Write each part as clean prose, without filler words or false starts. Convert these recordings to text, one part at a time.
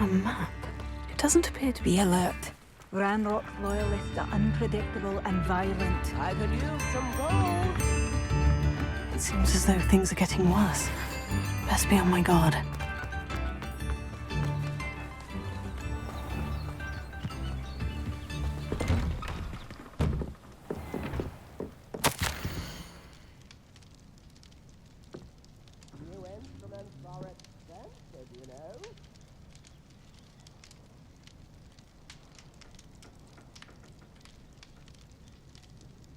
A map? It doesn't appear to be alert. Ranrock's loyalists are unpredictable and violent. I could use some gold. It seems as though things are getting worse. Best be on my guard. New instruments are expensive, you know.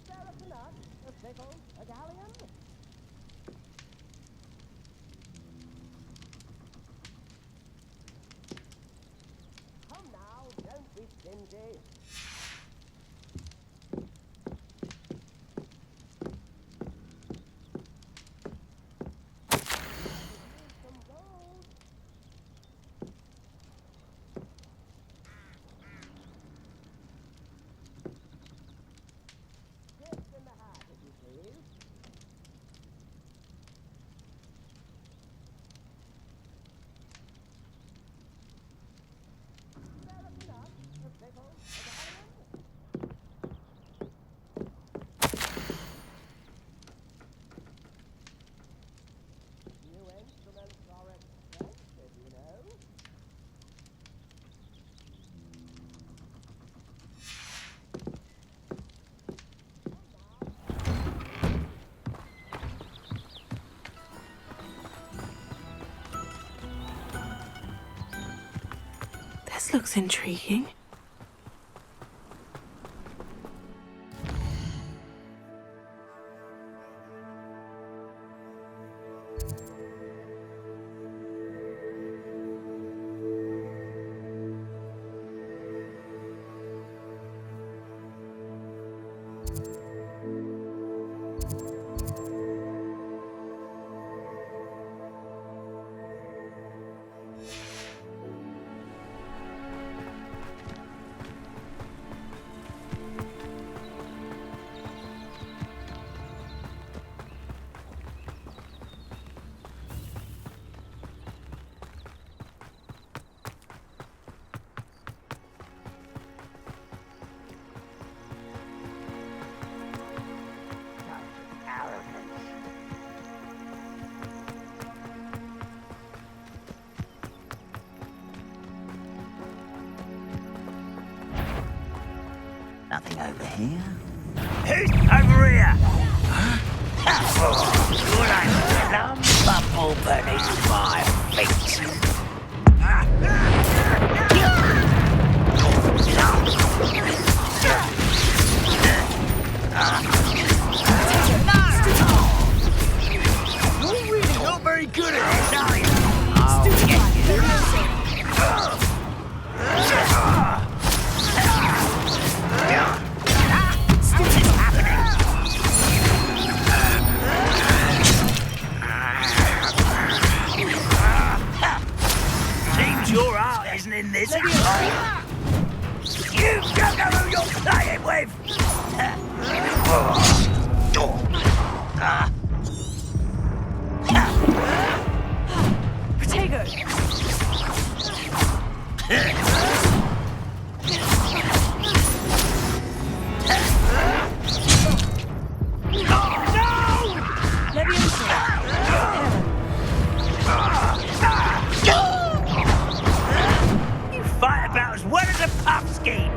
There's a nut, a sickle, a galleon. Come now, don't be stingy. Use some gold. Tips in the hat, if you please. There's a nut, a sickle, a galleon. New instruments are expensive, you know. This looks intriguing. Nothing over here. Who's over here? Good old lump bubble beneath my feet. You're really not very good at this, are you? Oh, seems your heart isn't in this. You don't know who you're playing with. Protego! You fight about as well as a puff scheme.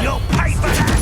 You'll pay for that.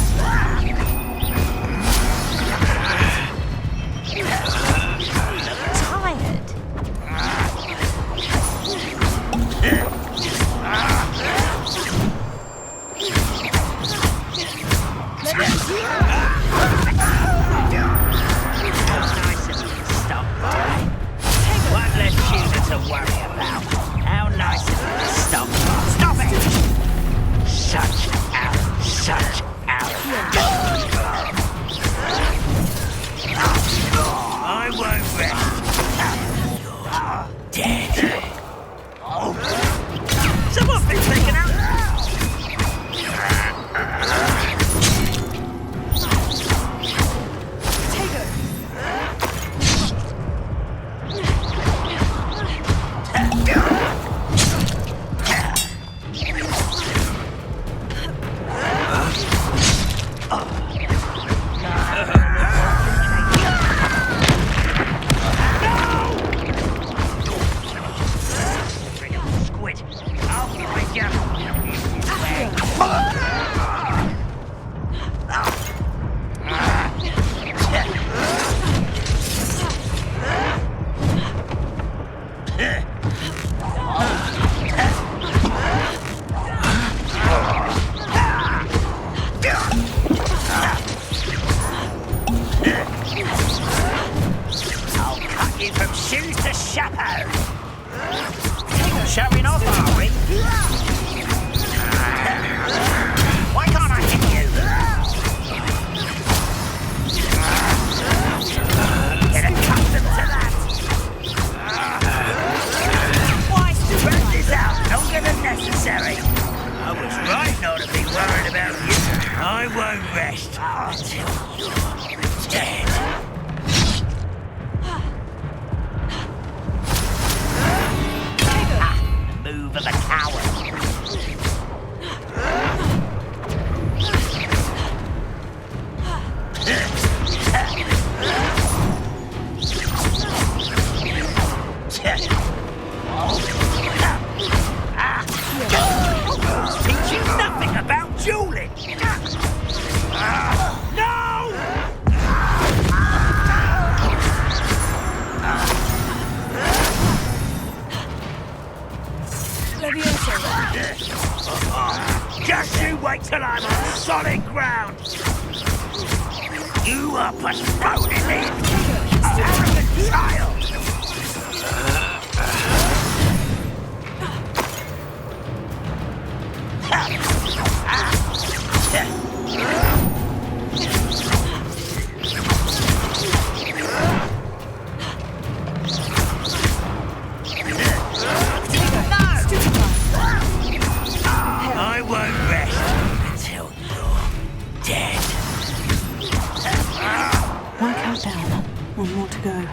I'll cut you from shoes to chapeau. Showing off, are we? Why can't I hit you? Get accustomed to that. Rest this out longer than necessary. I was right not to be worried about you. I won't rest until you're dead. The move of a coward. Teach you nothing about dueling. No! Just you wait till I'm on solid ground. You are postponing me, arrogant child. I won't rest until you're dead. One countdown. One more to go.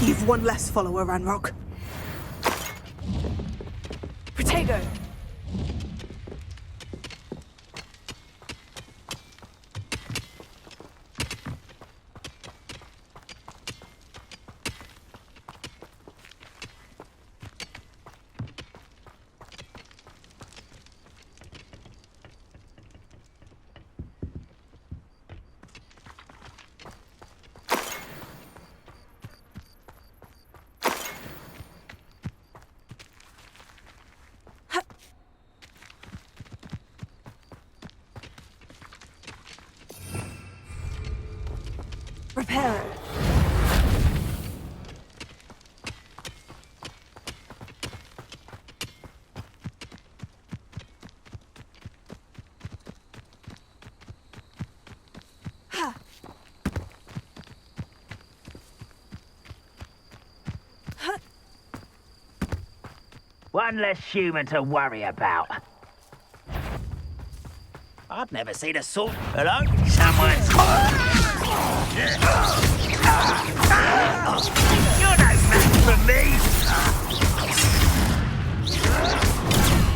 You've one less follower, Ranrock. Protego! Reparo. One less human to worry about. I've never seen a sword. Hello? Someone's... You're no match for me!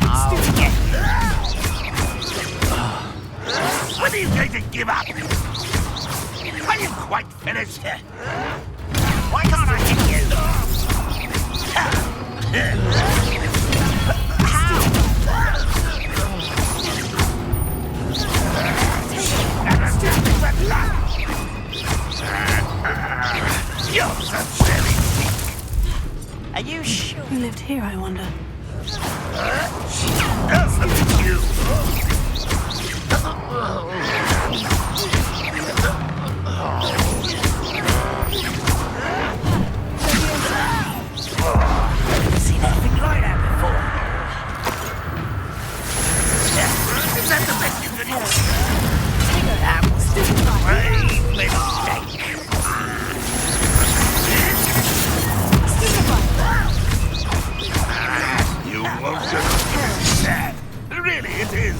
I'll get you. When are you going to give up? Are you quite finished? Why can't I hit you? How? You're so silly. Are you sure? Who lived here, I wonder? You. Seen anything like that before? Is that the best you can do? That was a grave mistake. You won't get sad. Really, it is.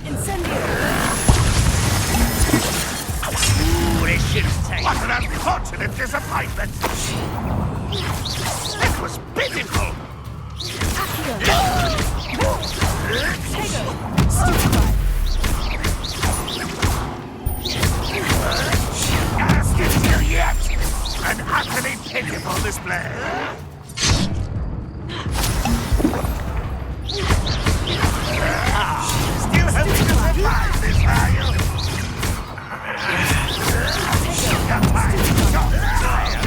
Incendio! Ooh, this should've taken. What an unfortunate disappointment. It was pitiful. Ask it till yet. An utterly pitiful display. Still hoping to survive this, are you? You're tired.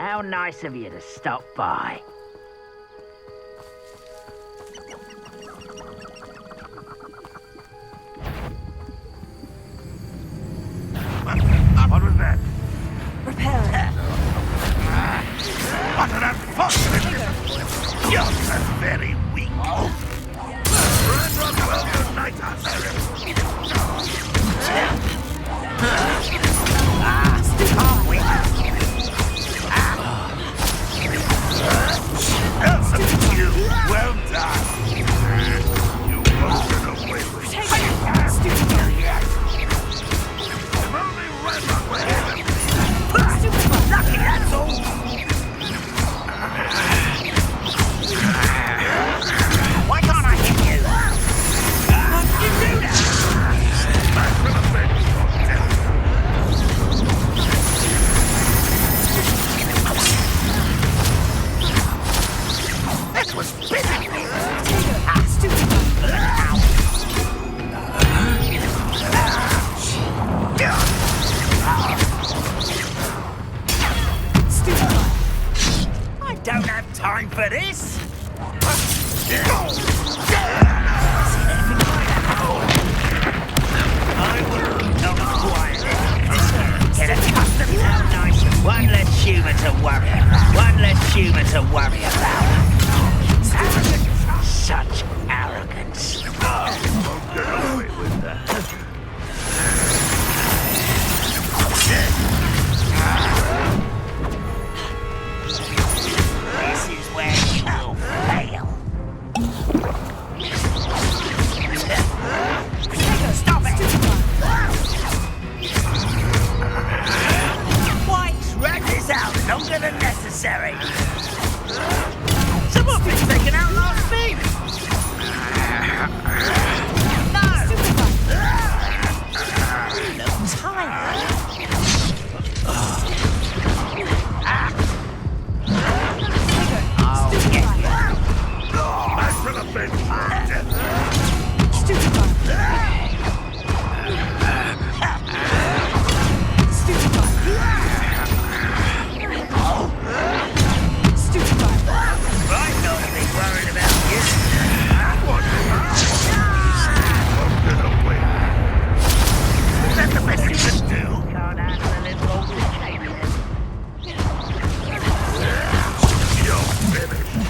How nice of you to stop by. What was that? Repairing. What an unfortunate! You're so very weak. Run, well, unite us. You, well done. You won't get away with it. I'm only right on my head. Lucky, that's all. Why can't I hit you? You do that! That was busy. I don't have time for this. I will not quiet. Get accustomed to how nice. One less human to worry about. One less human to worry about. Arrogance. Such arrogance. Won't get away with that. This is where you will fail. Stop it! Why drag this out longer than necessary? Someone been taken out last week. No! No time. I'll get you. I should have been dead. Right, not to be worried about you. What won't get away. Is that the best you can do? Can't handle a little altercation. You're finished.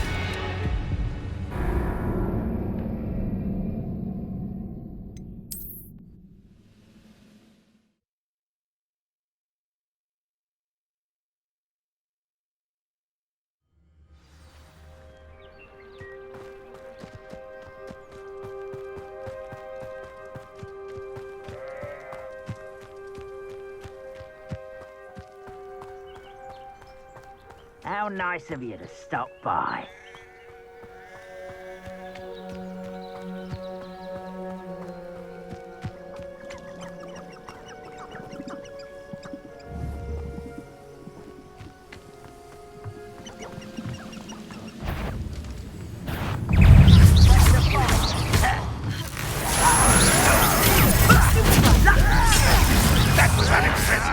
How nice of you to stop by. That was unexpected.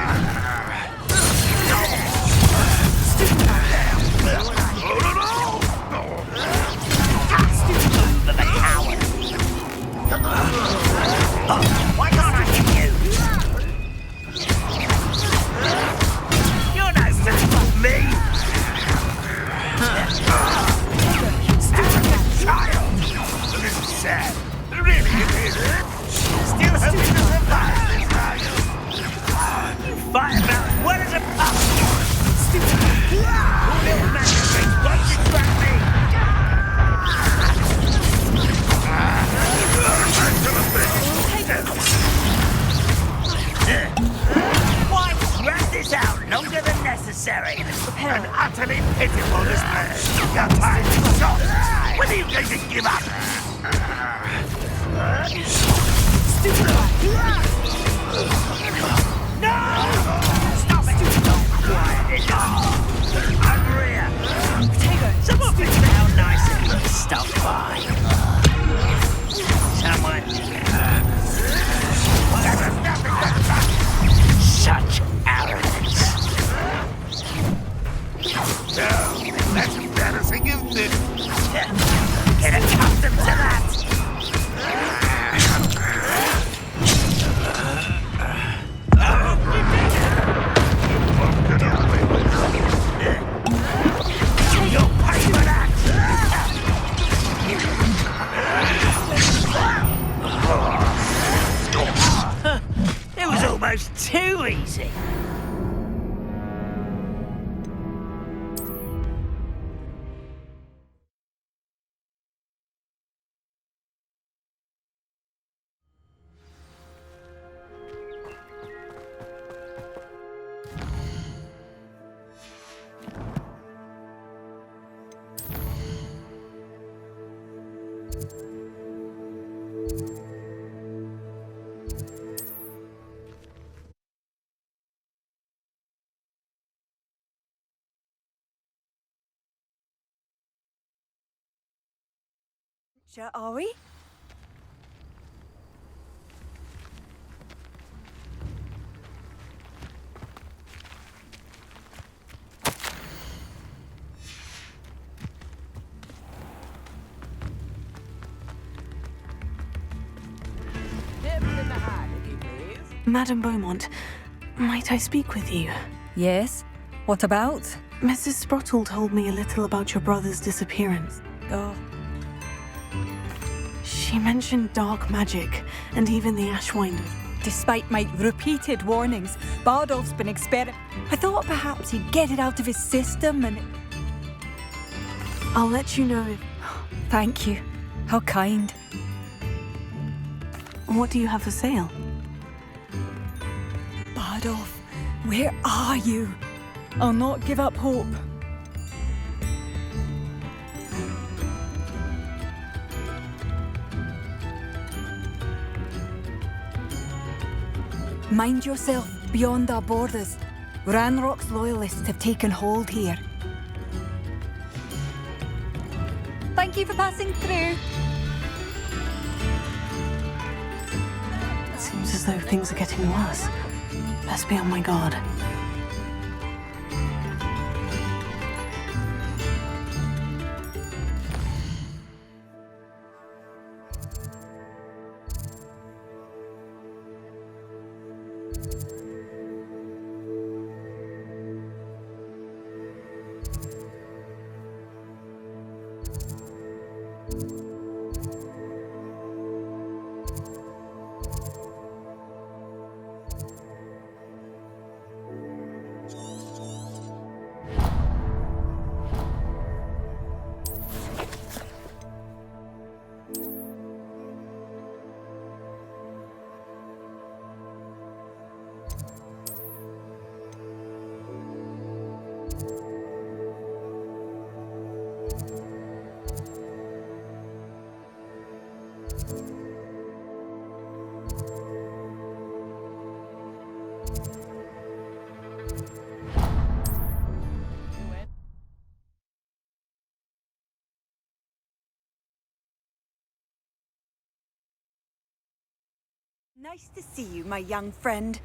Why can't I hit you? You're no match for me. Child! This is sad. Really, it is. Still hoping to survive this, are you? Fight about as well as a pup. Poor little magistrate wants to grab me. Why drag this out longer than necessary? An utterly pitiful display. Your time is short. When are you going to give up? No! Stop it! Don't quiet it down. Unreal. Someone thinks how nice of you to stop by. Someone. Such arrogance. Are we? Madame Beaumont, might I speak with you? Yes? What about? Mrs. Sprottle told me a little about your brother's disappearance. Oh, She mentioned dark magic and even the Ashwinder. despite my repeated warnings, Bardolph's been I thought perhaps he'd get it out of his system and... I'll let you know if... Thank you. How kind. What do you have for sale? Bardolph, where are you? I'll not give up hope. Mind yourself beyond our borders. Ranrock's loyalists have taken hold here. Thank you for passing through. It seems as though things are getting worse. Best be on my guard. Nice to see you, my young friend.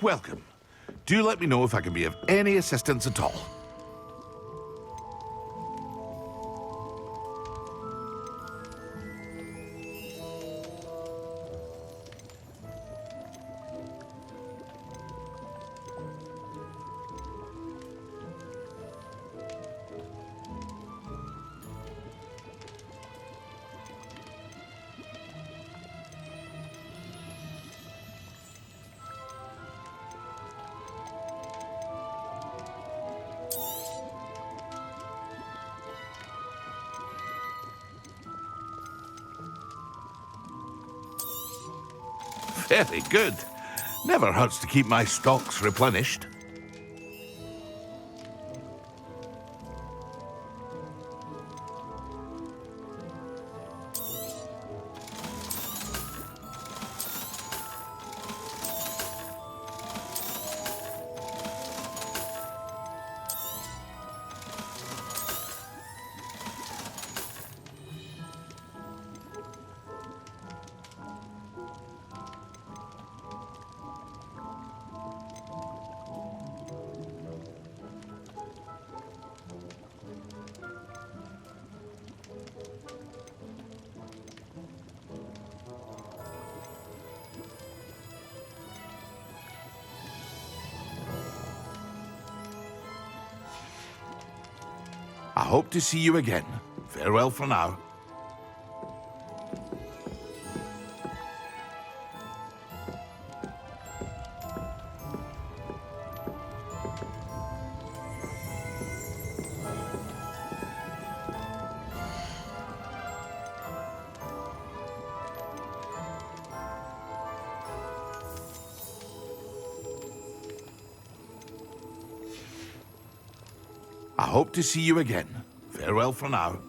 Welcome. Do let me know if I can be of any assistance at all. Very good. Never hurts to keep my stocks replenished. hope to see you again. Farewell for now. I hope to see you again. Farewell for now.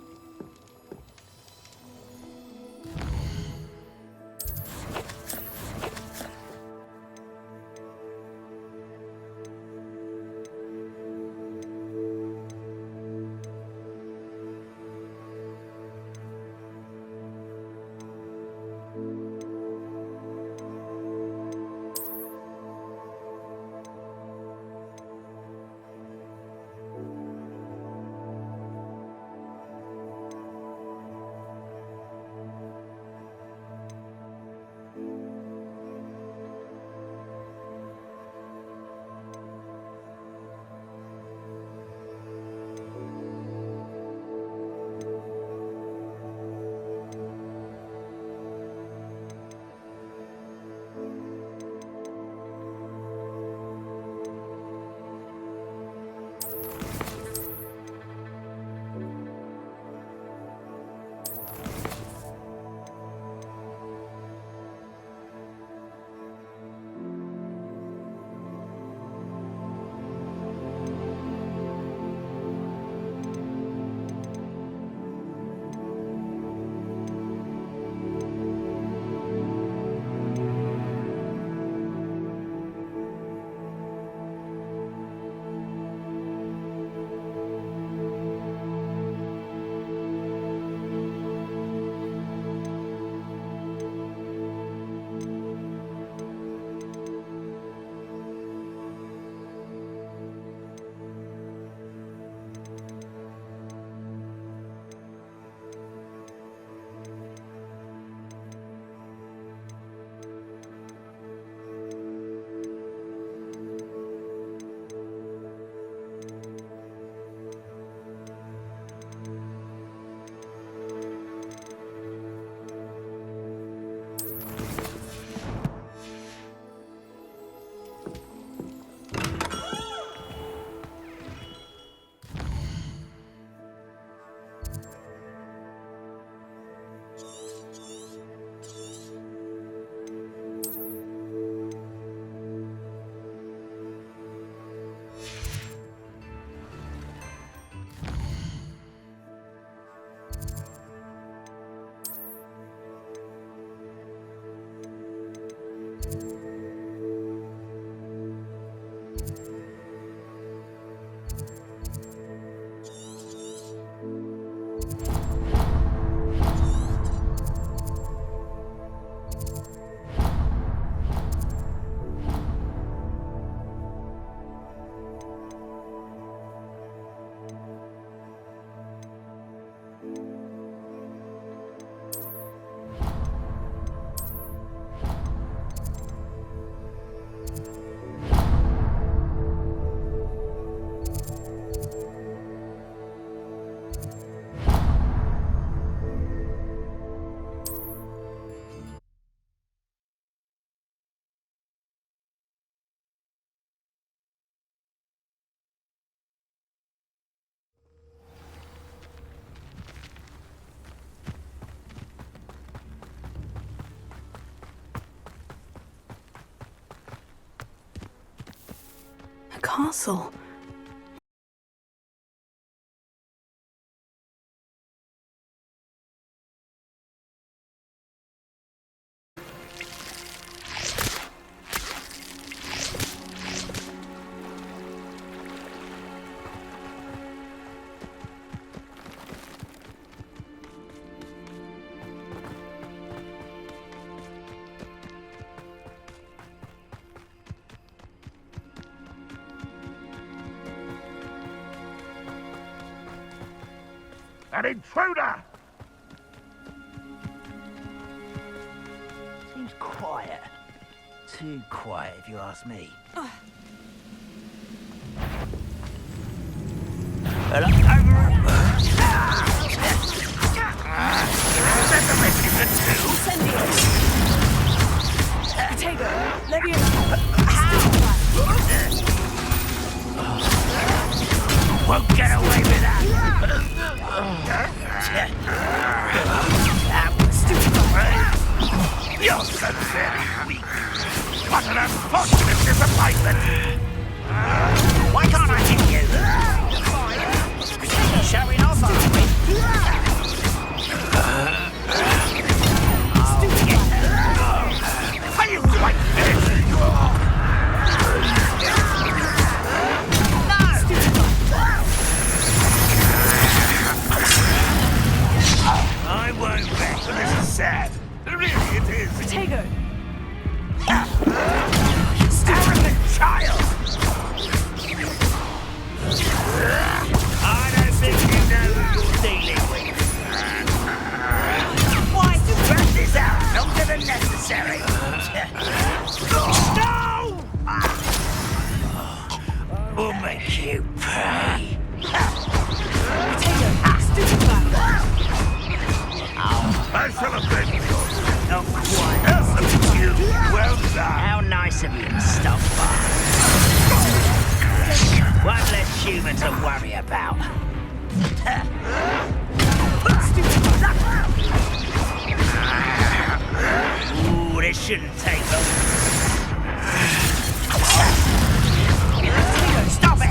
A castle. An intruder! Seems quiet. Too quiet, if you ask me. Hello? There's a risk in the two. Potato, Levy Won't get away with that. You're so very weak. What an unfortunate disappointment. Why can't I hit you? Showing off, are we? Are you quite finished? I won't bet. This is sad. Really, it is. Potato. Arrogant child! I don't think you know who you're dealing with. Why spread this out longer than necessary? No! We'll make you pay. I shall avenge yours. Not quite. Yes, you. Well done. How nice of you to stop by. One less human to worry about. Ooh, this shouldn't take long. Stop it!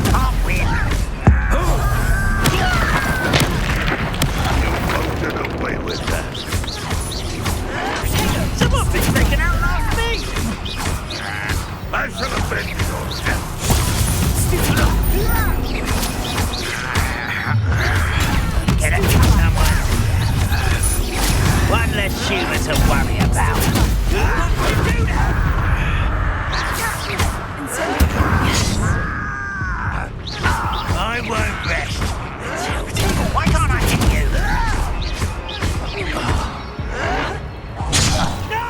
Can't win. Won't get away with that. Someone's been taken out last me. I shall avenge yours. Get it, someone. One less human to worry about. I won't rest. Why can't I hit you? No!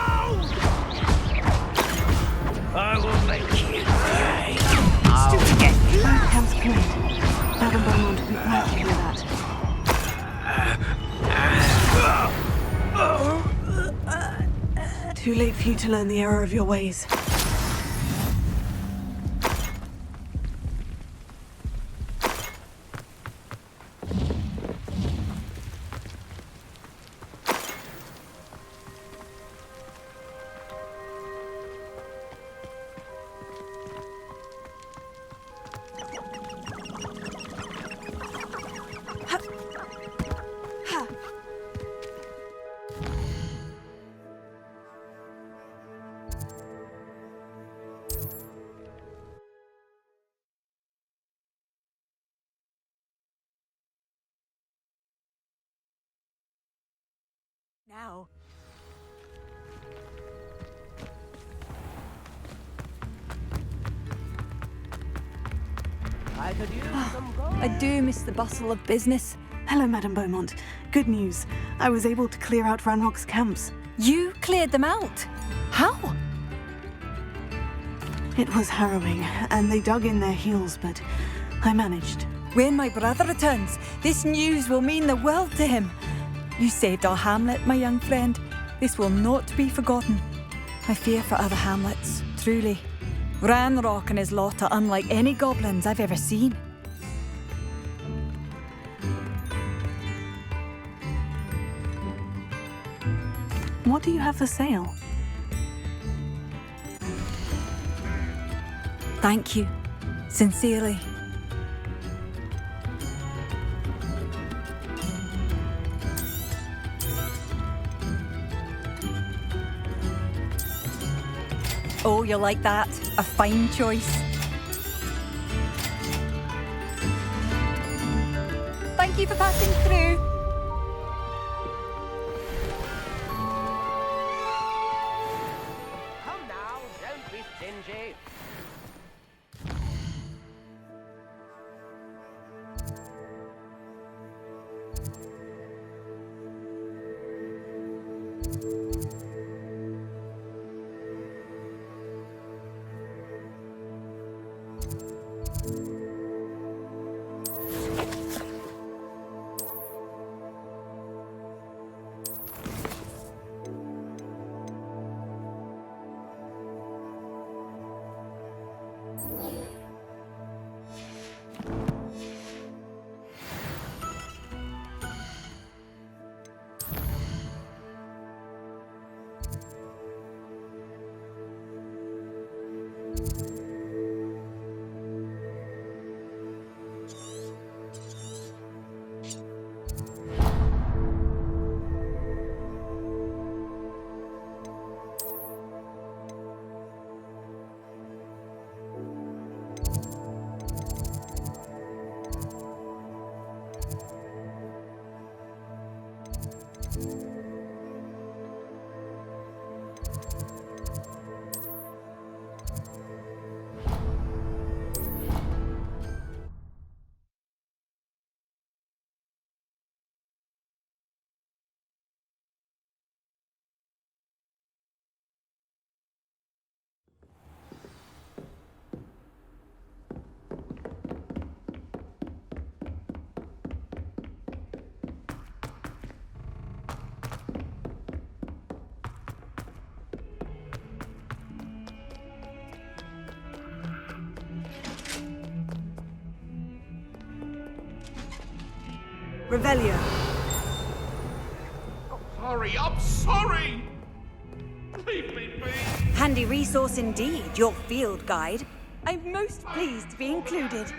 I will make you pay. I'll get you. Camp's cleared. Madame Beaumont would be glad to hear that. Too late for you to learn the error of your ways. Now. I could use some gold. I do miss the bustle of business. Hello, Madame Beaumont. Good news. I was able to clear out Ranrock's camps. You cleared them out. How? It was harrowing, and they dug in their heels, but I managed. When my brother returns, this news will mean the world to him. You saved our hamlet, my young friend. This will not be forgotten. I fear for other hamlets, truly. Ranrock and his lot are unlike any goblins I've ever seen. What do you have for sale? Thank you. Sincerely. Oh, you like that? A fine choice. Thank you for passing through. Come now, don't be stingy. Revelio. Sorry, I'm sorry! Leave me be! Handy resource indeed, your field guide. I'm most pleased to be included.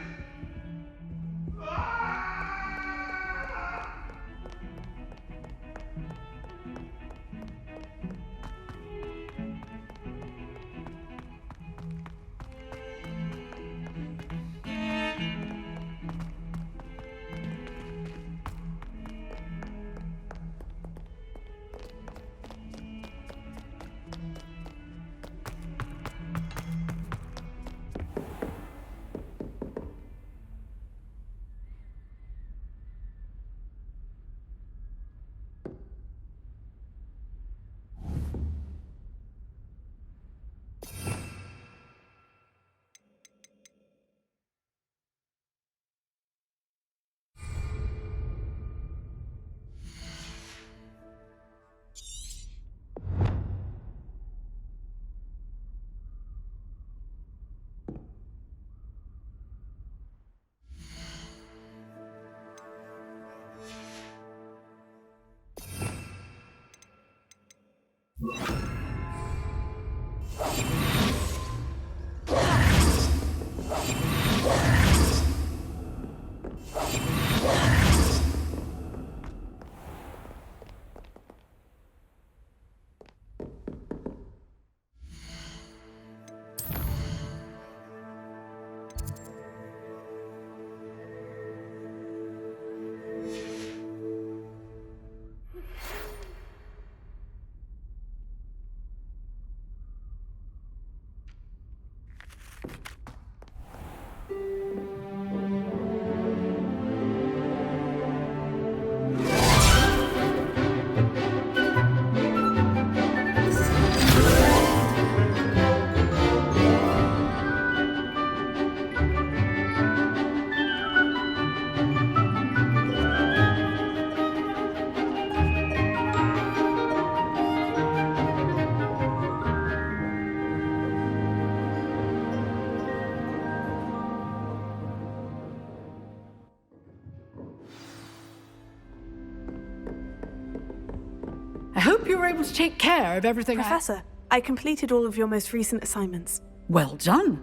I hope you were able to take care of everything. Professor, I completed all of your most recent assignments. Well done.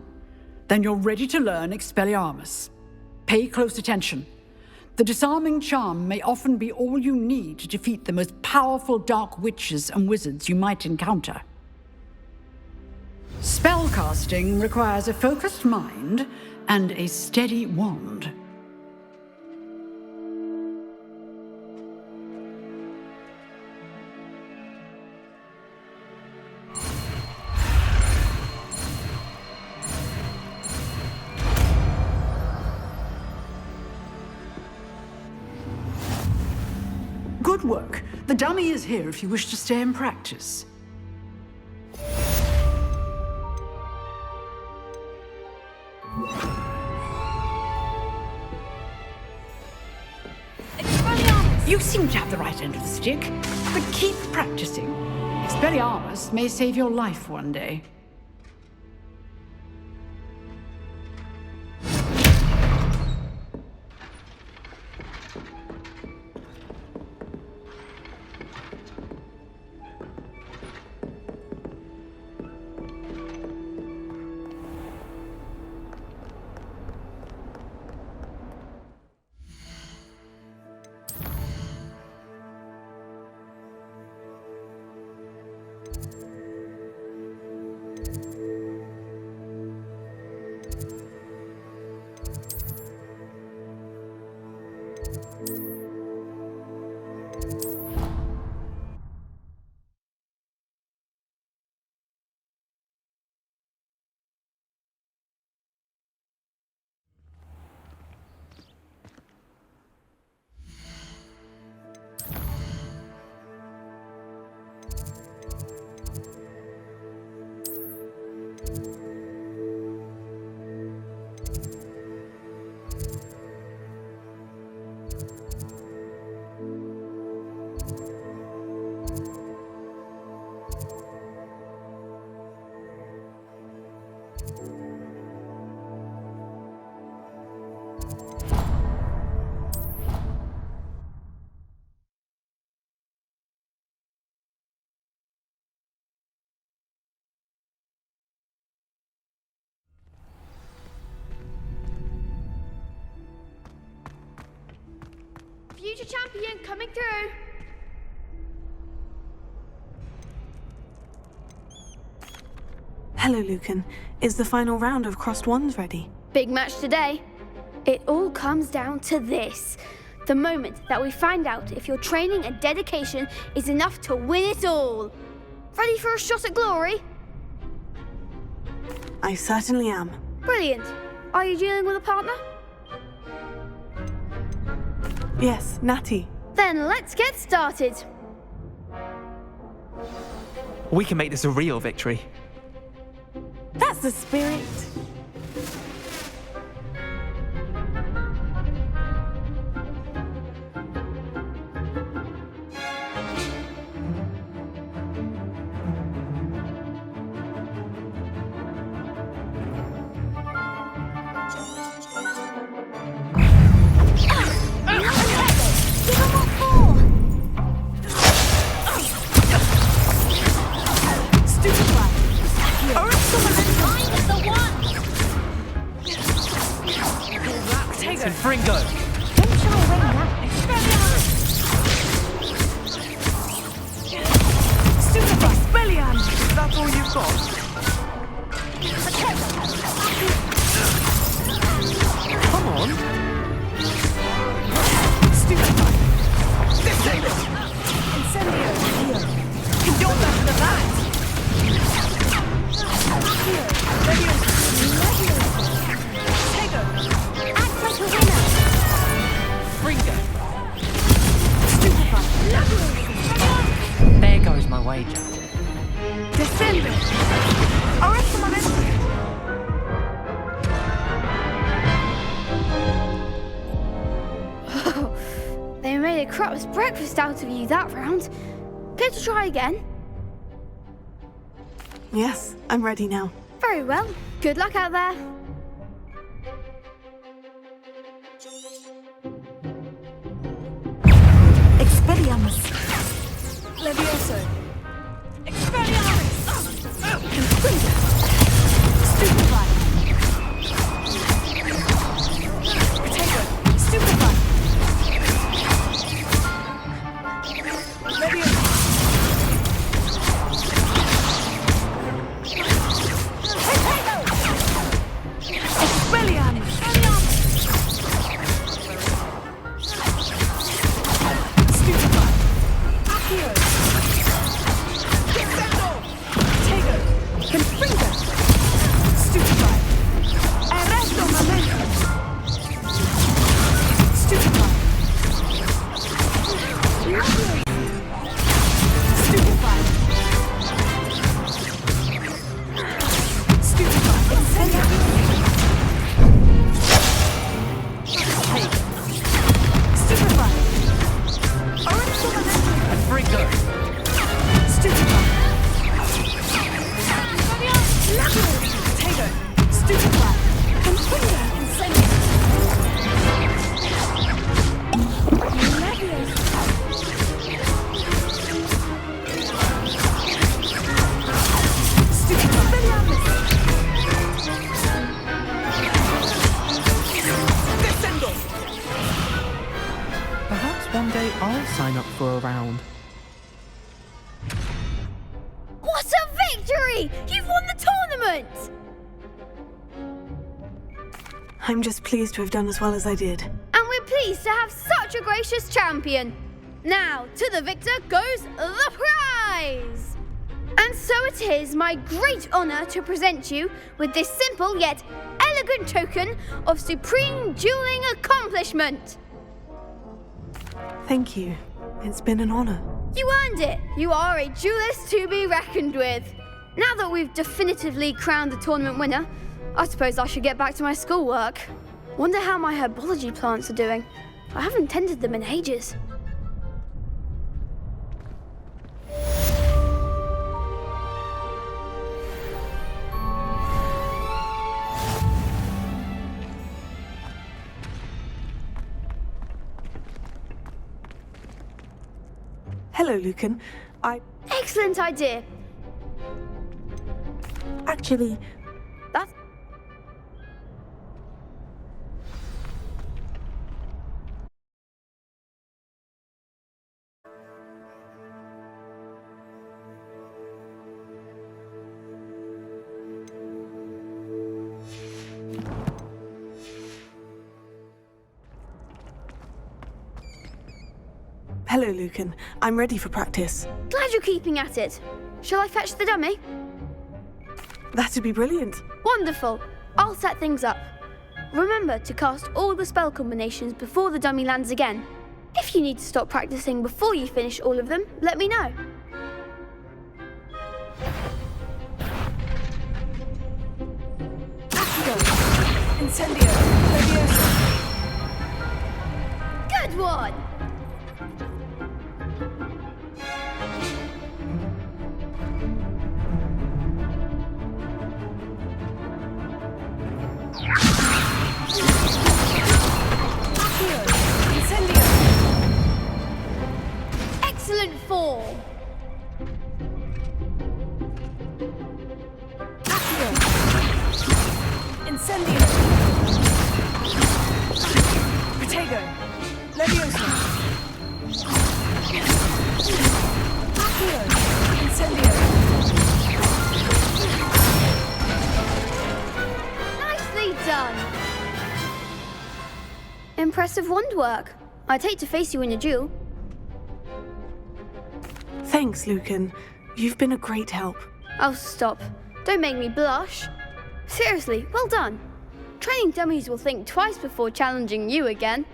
Then you're ready to learn Expelliarmus. Pay close attention. The disarming charm may often be all you need to defeat the most powerful dark witches and wizards you might encounter. Spellcasting requires a focused mind and a steady wand. Good work. The dummy is here if you wish to stay and practice. You seem to have the right end of the stick, but keep practicing. Expelliarmus may save your life one day. Future champion coming through. Hello, Lucan. Is the final round of Crossed Wands ready? Big match today. It all comes down to this. The moment that we find out if your training and dedication is enough to win it all. Ready for a shot at glory? I certainly am. Brilliant. Are you dealing with a partner? Yes, Natty. Then let's get started. We can make this a real victory. That's the spirit. Fringo! Is that all you've got? Come on! Stupefy! Disable! Incendio! Here! You're better than that! Here! Tego! Act like a winner! Fringo! Stupefy! There goes my wager. Descendo! Arresto momento! They made a crap's breakfast out of you that round. Care to try again? Yes, I'm ready now. Very well. Good luck out there. Expelliarmus! Levioso! Expelliarmus! Confringo! Stupefy! Potato! Stupefy! Levioso! Potato! Expelliarmus! Stupefy! Accio! Potato! Confringo! Stupefy! Arresto momento! Stupefy! Stupefy! Stupefy! Incendio! Take! Stupefy! Arresto momento! And Fringo! Stupefy! Potato! Stupefy! Confringo! Incendio! Perhaps one day I'll sign up for a round. What a victory! You've won the tournament! I'm just pleased to have done as well as I did. And we're pleased to have such a gracious champion. Now, to the victor goes the prize! And so it is my great honour to present you with this simple yet elegant token of supreme dueling accomplishment. Thank you. It's been an honor. You earned it. You are a duelist to be reckoned with. Now that we've definitively crowned the tournament winner, I suppose I should get back to my schoolwork. Wonder how my herbology plants are doing. I haven't tended them in ages. Hello, Lucan. Excellent idea. Actually, That's... hello, Lucan. I'm ready for practice. Glad you're keeping at it. Shall I fetch the dummy? That'd be brilliant. Wonderful. I'll set things up. Remember to cast all the spell combinations before the dummy lands again. If you need to stop practicing before you finish all of them, let me know. Incendio. Leviosa. Good one! Incendio. Excellent form! Incendio. Protego. Leviosa. Accio. Incendio. Nicely done! Impressive wand work. I'd hate to face you in a duel. Thanks, Lucan. You've been a great help. Oh, stop. Don't make me blush. Seriously, well done. Training dummies will think twice before challenging you again.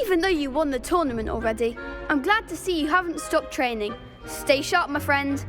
Even though you won the tournament already, I'm glad to see you haven't stopped training. Stay sharp, my friend.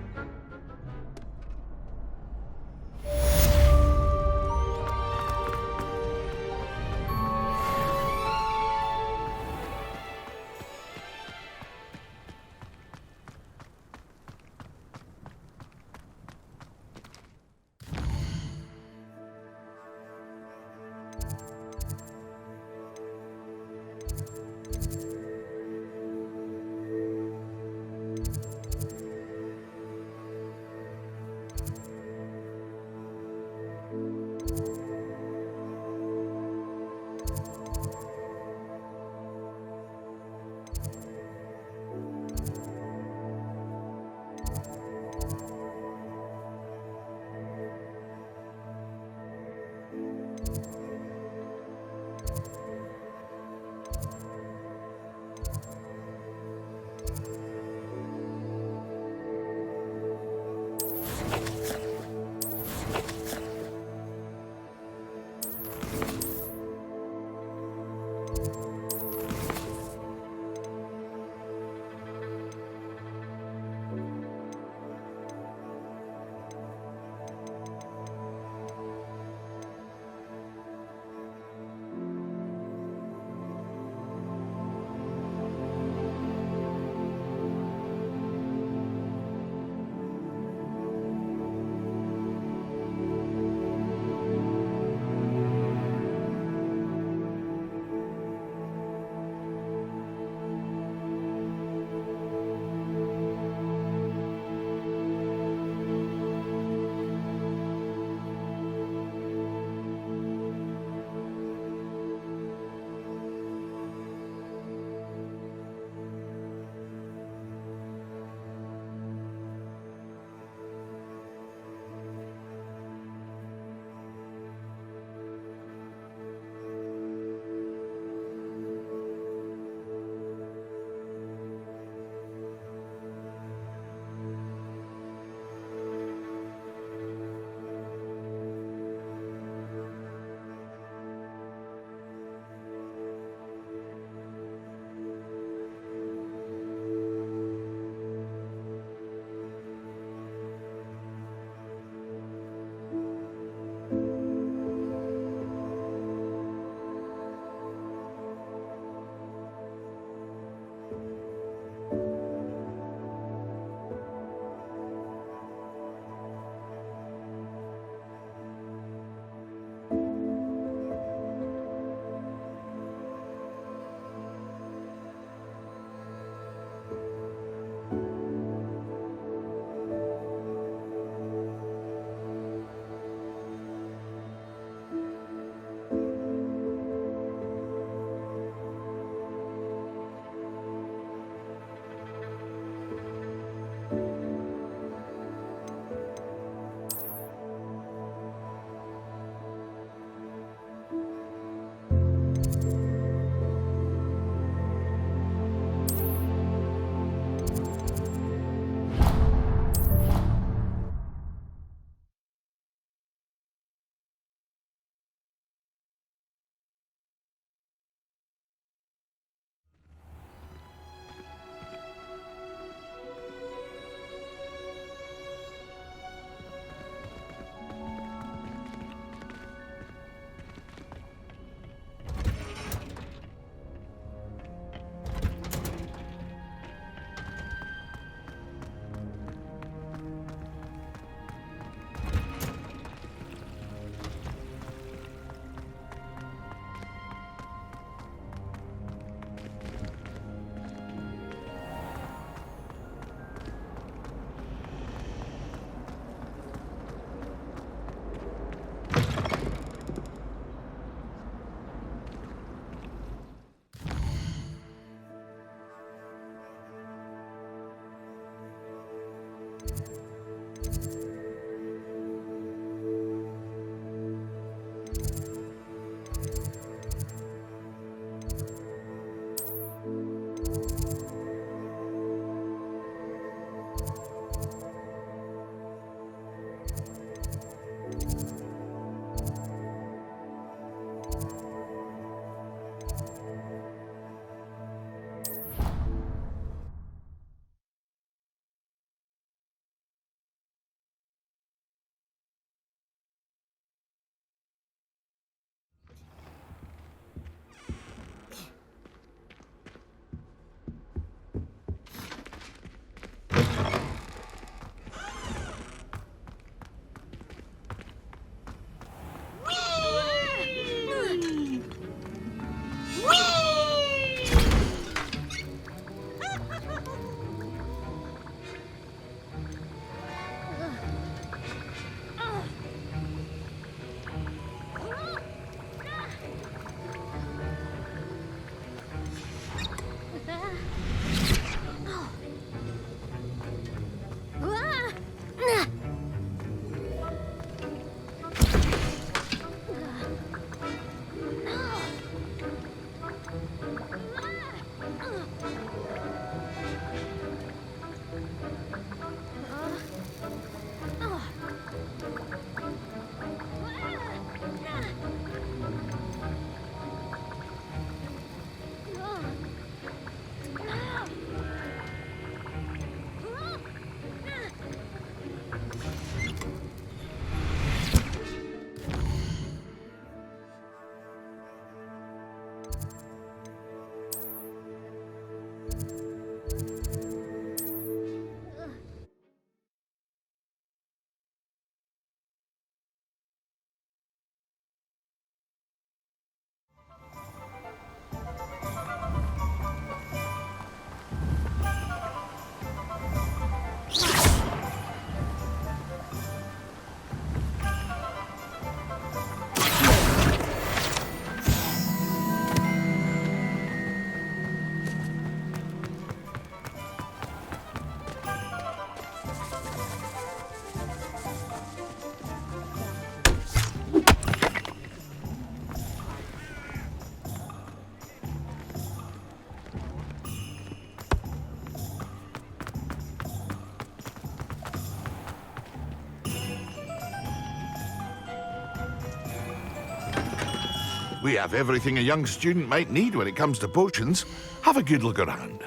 We have everything a young student might need when it comes to potions. Have a good look around.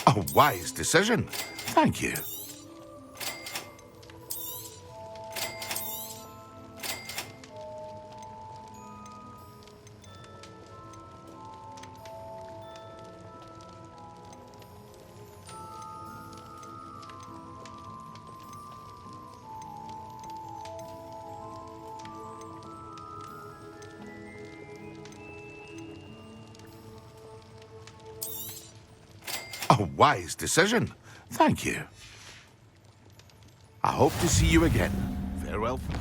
A wise decision. Thank you. A wise decision. Thank you. I hope to see you again. Farewell for now.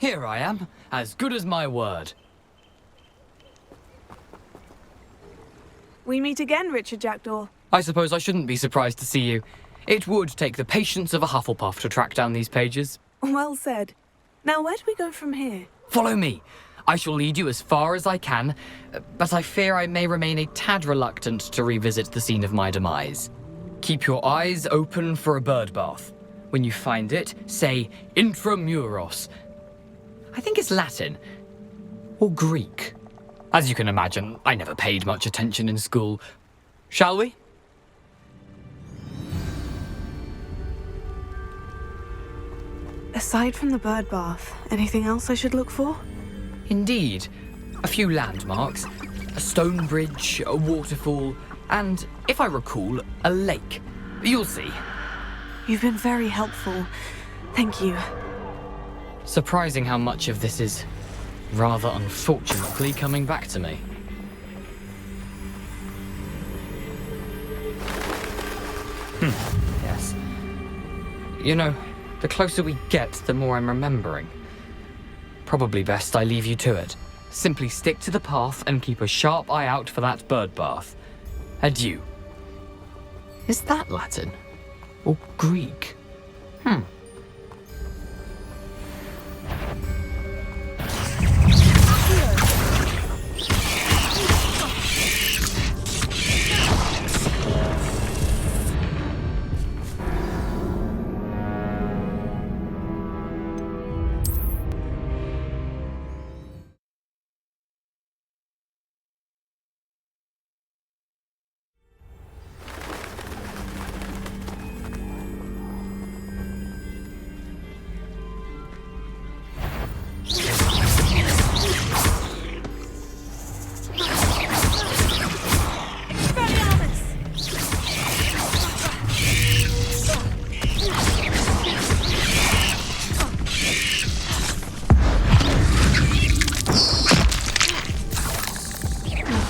Here I am, as good as my word. We meet again, Richard Jackdaw. I suppose I shouldn't be surprised to see you. It would take the patience of a Hufflepuff to track down these pages. Well said. Now, where do we go from here? Follow me. I shall lead you as far as I can, but I fear I may remain a tad reluctant to revisit the scene of my demise. Keep your eyes open for a bird bath. When you find it, say intramuros. I think it's Latin. Or Greek. As you can imagine, I never paid much attention in school. Shall we? Aside from the bird bath, anything else I should look for? Indeed. A few landmarks. A stone bridge, a waterfall, and, if I recall, a lake. You'll see. You've been very helpful. Thank you. Surprising how much of this is, rather unfortunately, coming back to me. Yes. You know, the closer we get, the more I'm remembering. Probably best I leave you to it. Simply stick to the path and keep a sharp eye out for that bird bath. Adieu. Is that Latin? Or Greek?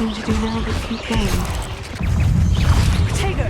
Nothing to do now but keep going. Potato!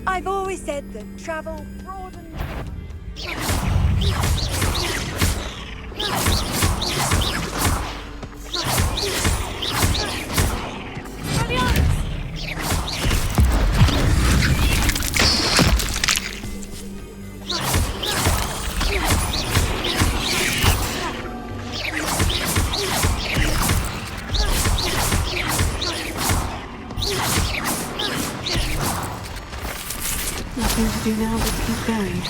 I've always said that travel broadens. Nothing to do now but keep going.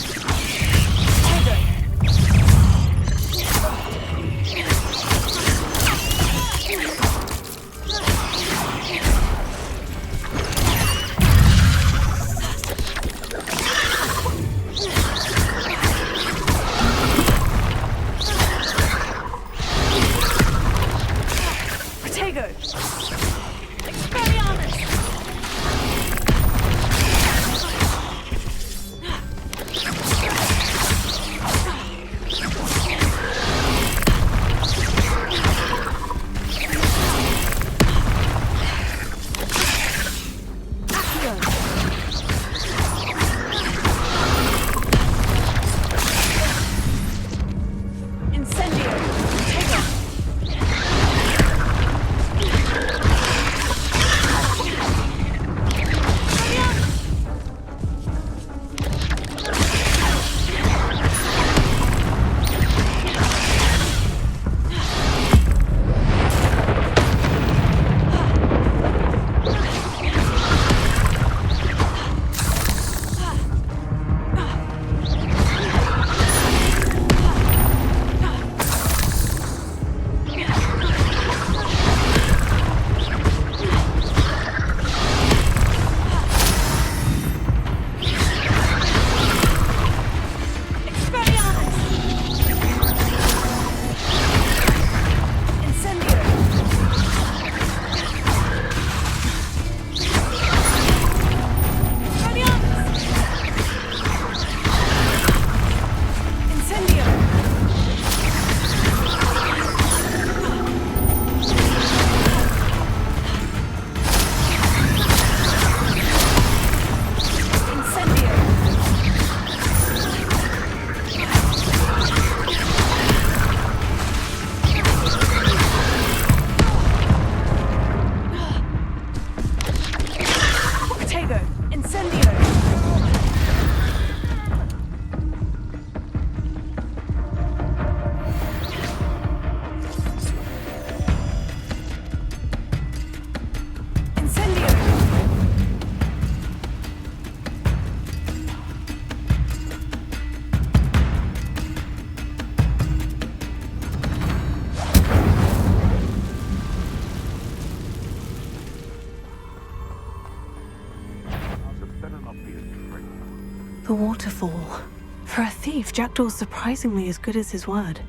The waterfall. For a thief, Jackdaw's surprisingly as good as his word.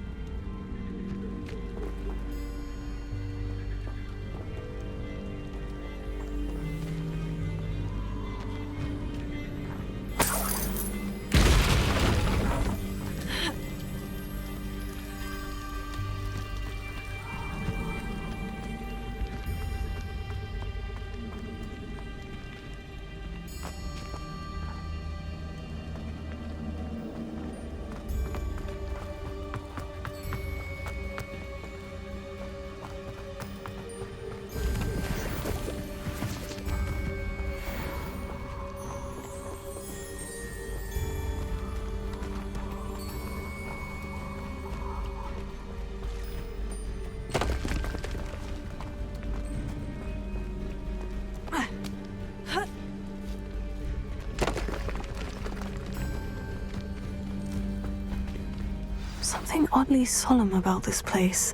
Something oddly solemn about this place.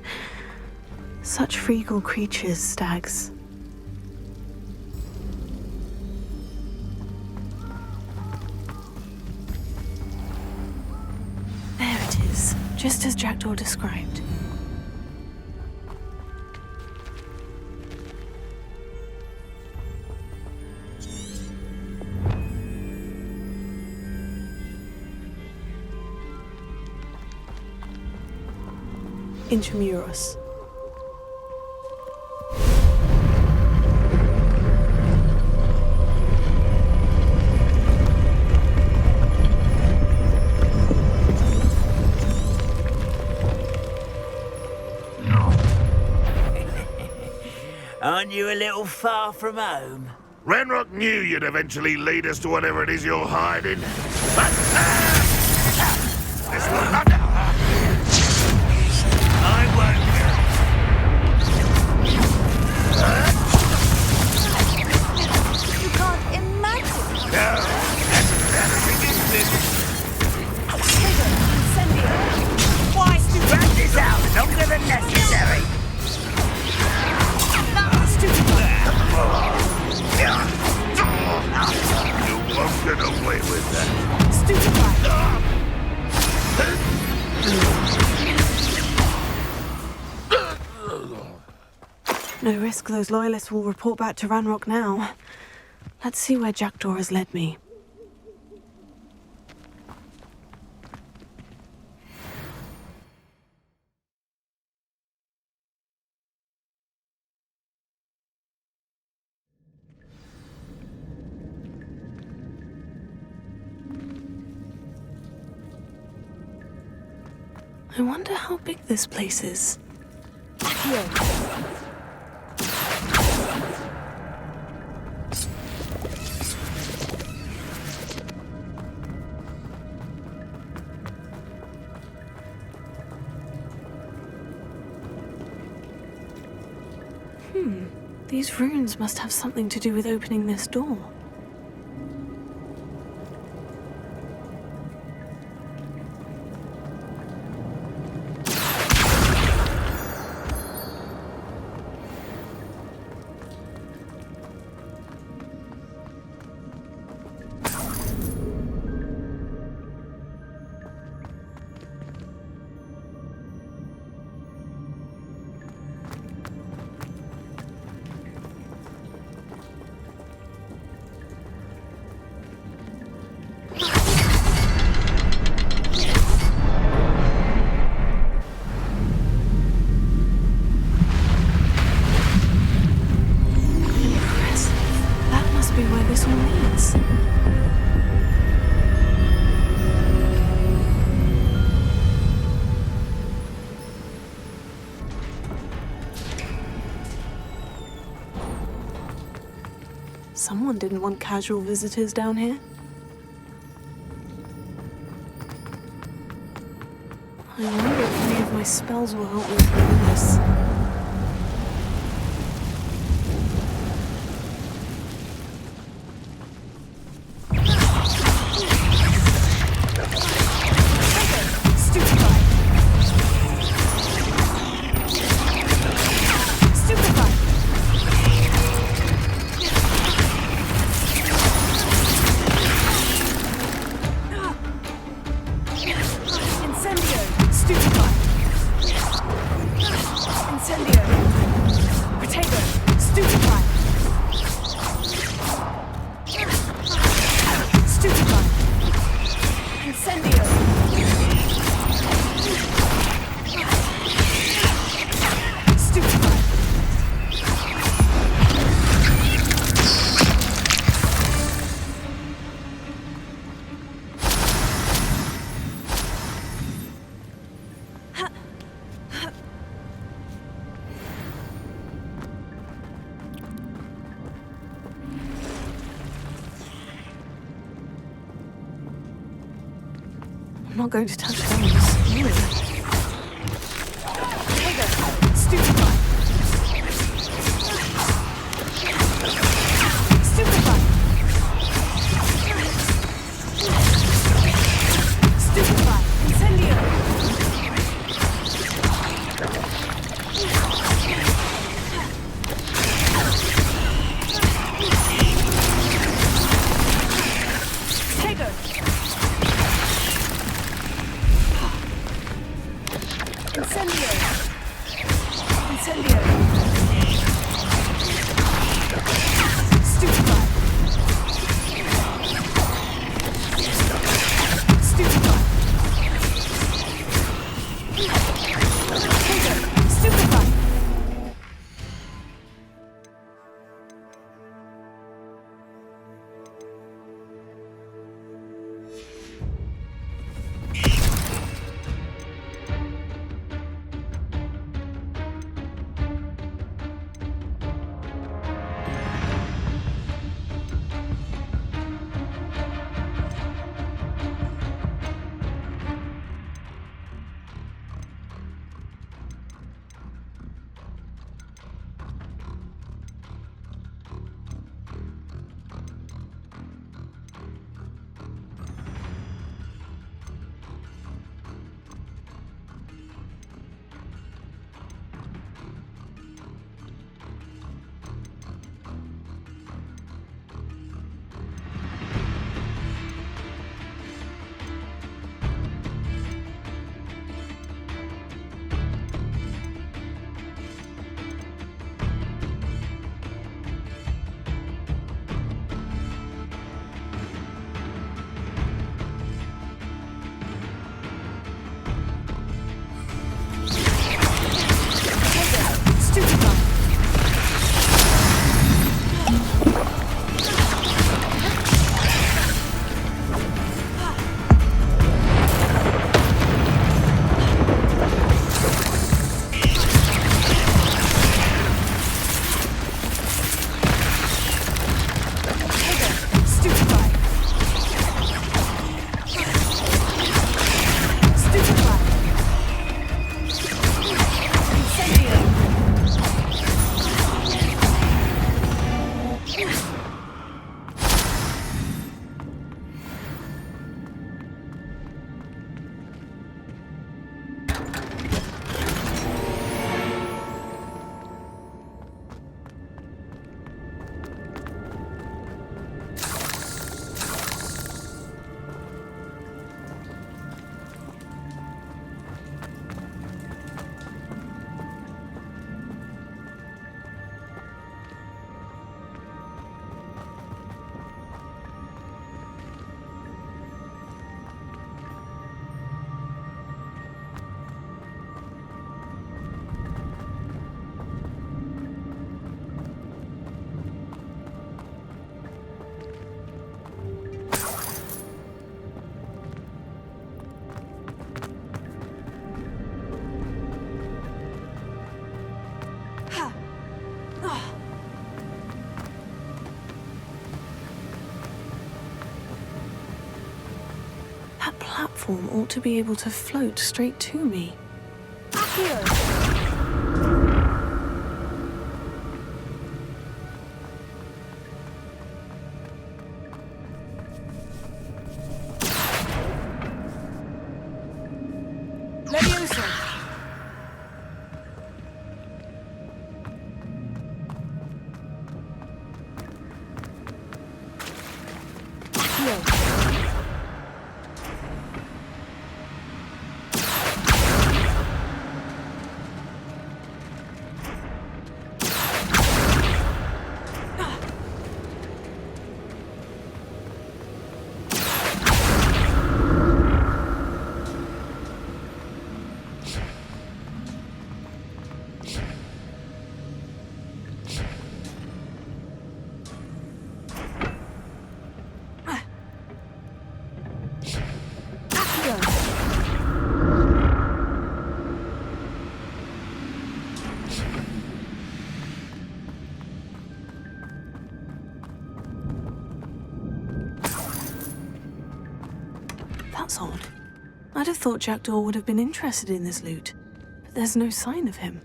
Such regal creatures, stags. There it is, just as Jackdaw described. Intramuros. Aren't you a little far from home? Ranrock knew you'd eventually lead us to whatever it is you're hiding. But, this will not... I won't. You can't imagine. No, that's ridiculous. Why stretch this out longer than necessary? You won't get away with that. No risk those loyalists will report back to Ranrock now. Let's see where Jackdaw has led me. I wonder how big this place is. Here. These runes must have something to do with opening this door. Someone didn't want casual visitors down here. I wonder if any of my spells will help me through this. I'm not going to touch those. Ew. Stupefy! Stupefy! Stupefy! Incendio! That platform ought to be able to float straight to me. That's odd. I'd have thought Jackdaw would have been interested in this loot, but there's no sign of him.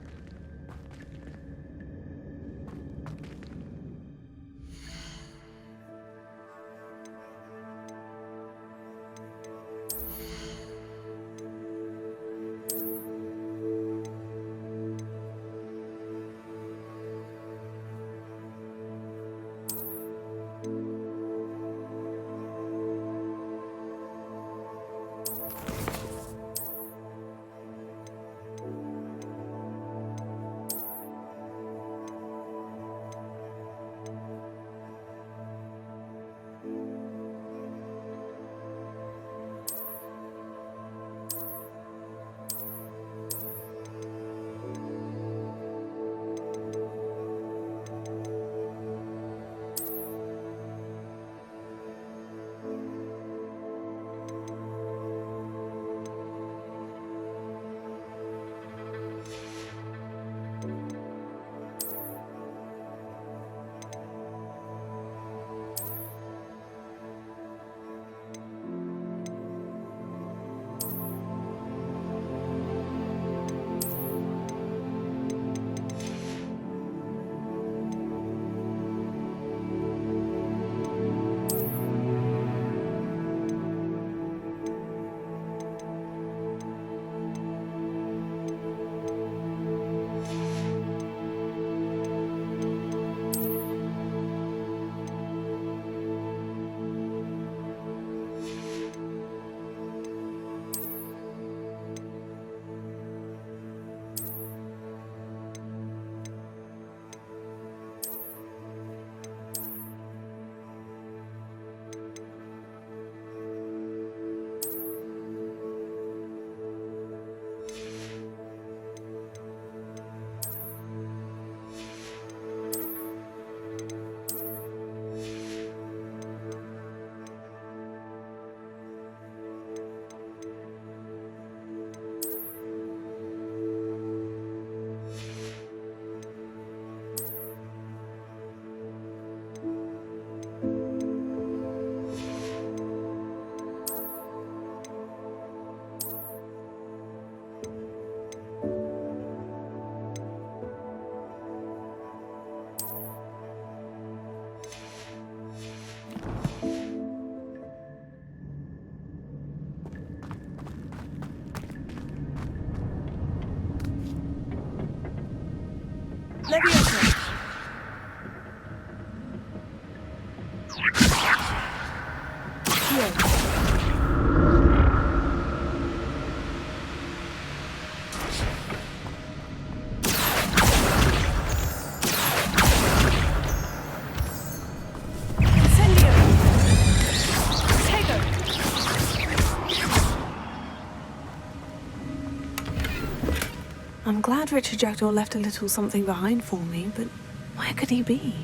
I'm glad Richard Jackdaw left a little something behind for me, but where could he be?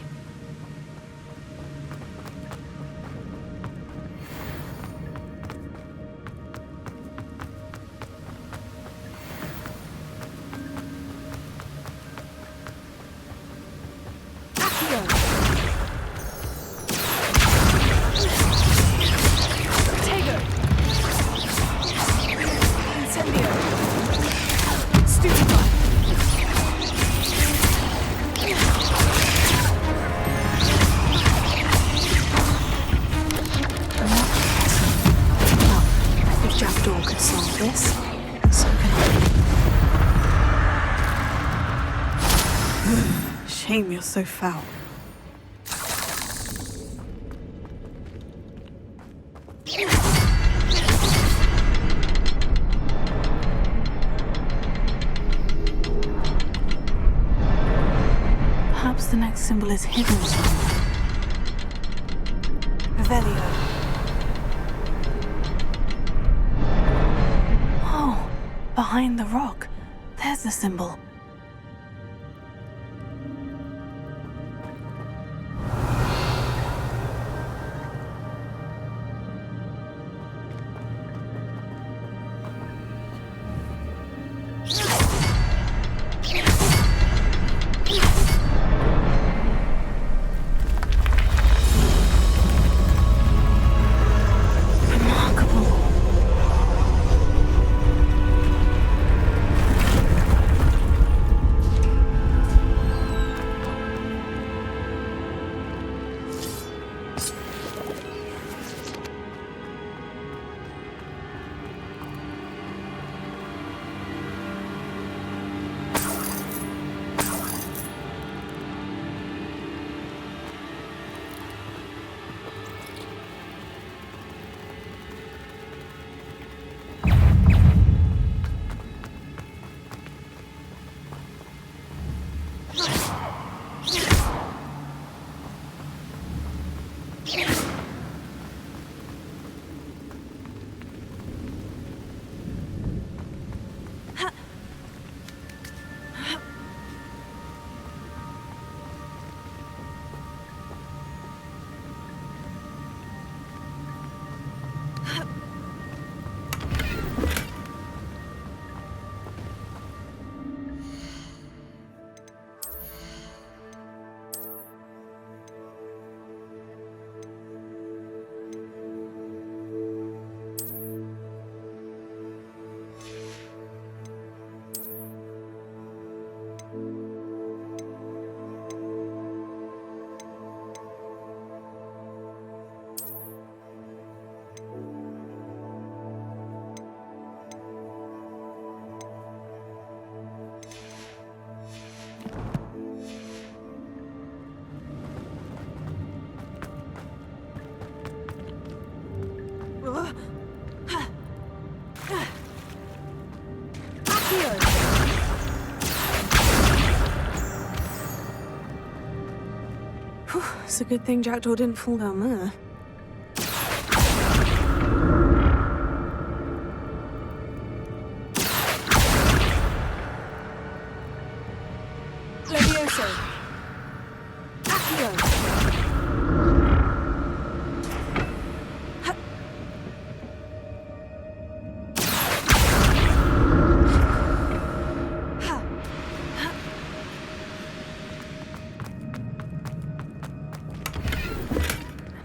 Shame you're so foul. Perhaps the next symbol is hidden somewhere. Revelio. Oh, behind the rock. There's the symbol. It's a good thing Jackdaw didn't fall down there. Levioso. Accio.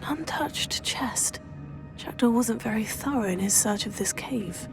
Untouched chest. Jackdaw wasn't very thorough in his search of this cave.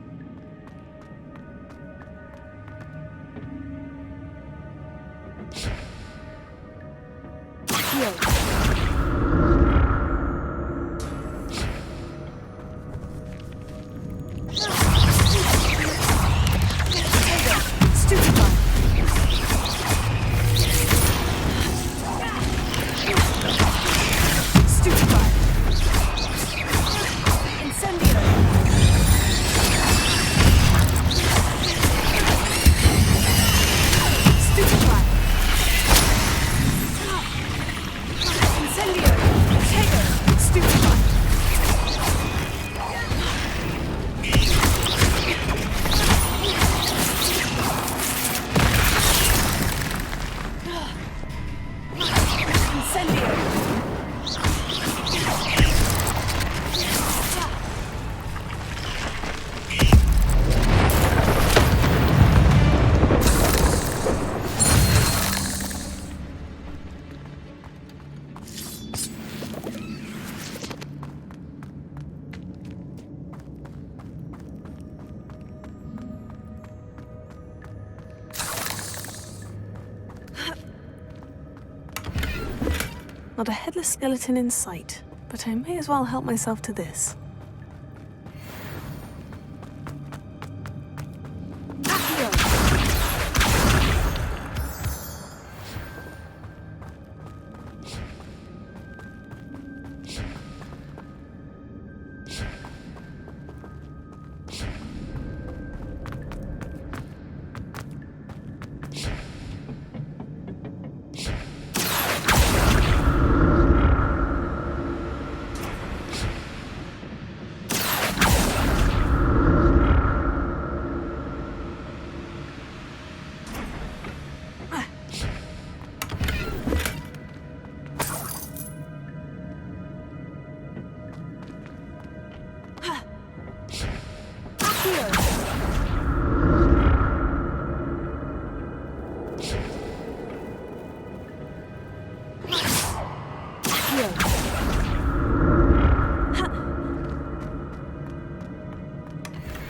Not a headless skeleton in sight, but I may as well help myself to this.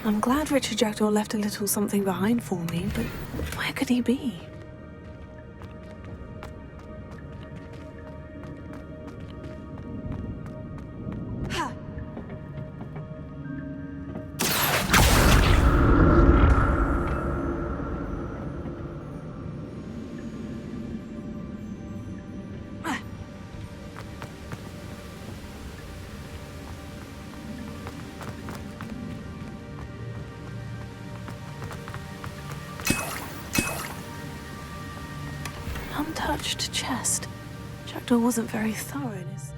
I'm glad Richard Jackdaw left a little something behind for me, but where could he be? Untouched chest. Jackdaw wasn't very thorough in his...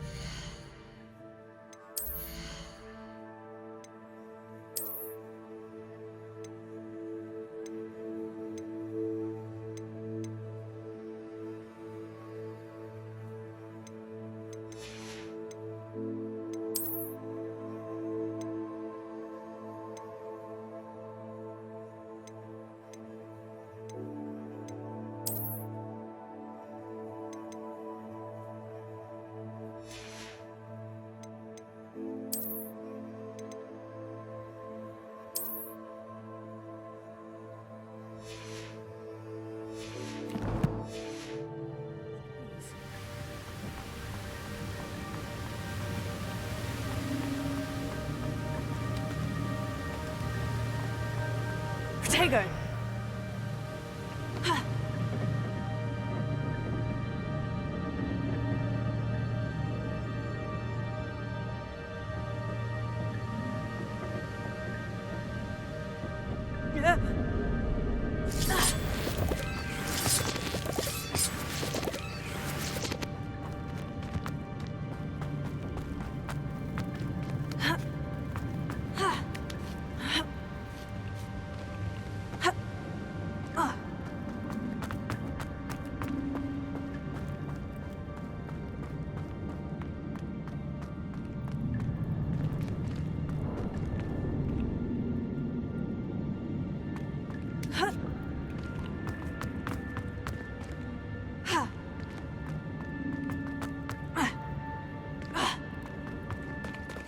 Protego.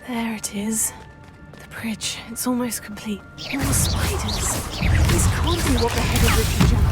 There it is. The bridge. It's almost complete. More spiders. This can't be what the head of Richard Jack.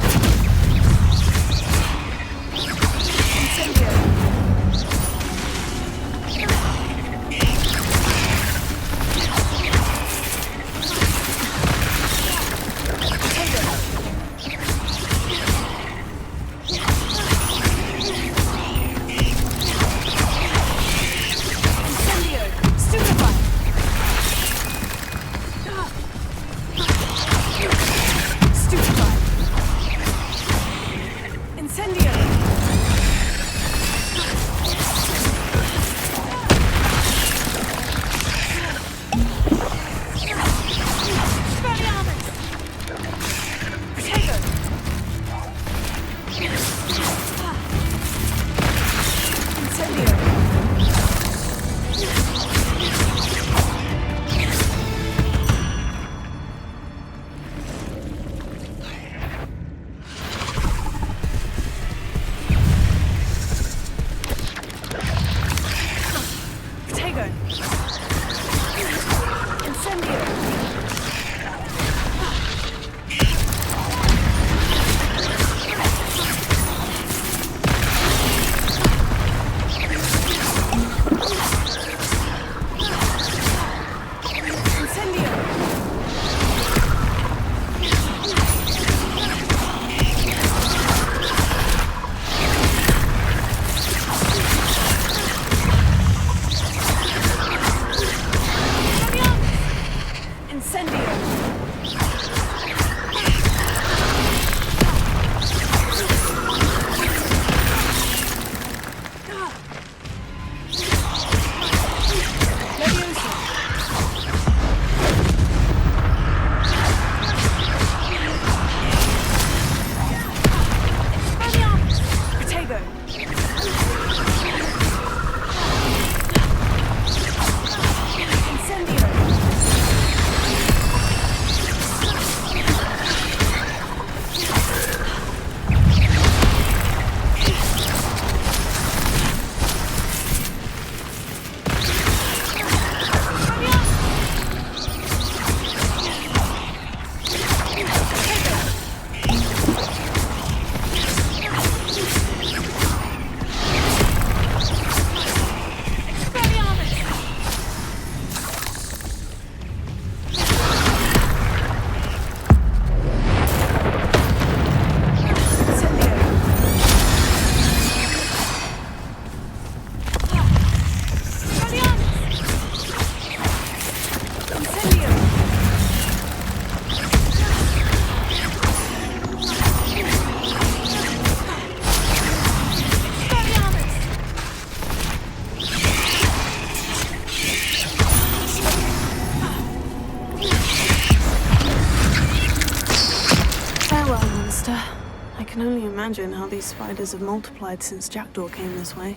I can only imagine how these spiders have multiplied since Jackdaw came this way.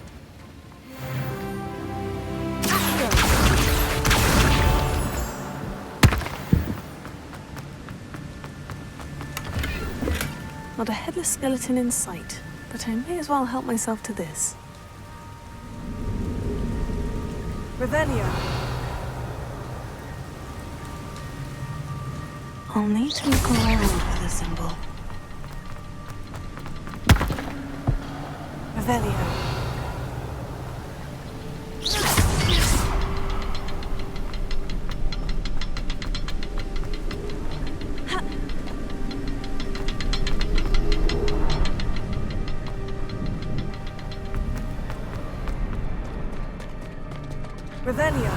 Not a headless skeleton in sight, but I may as well help myself to this. Revelio. I'll need to look around for the symbol. Revelio. Revelia.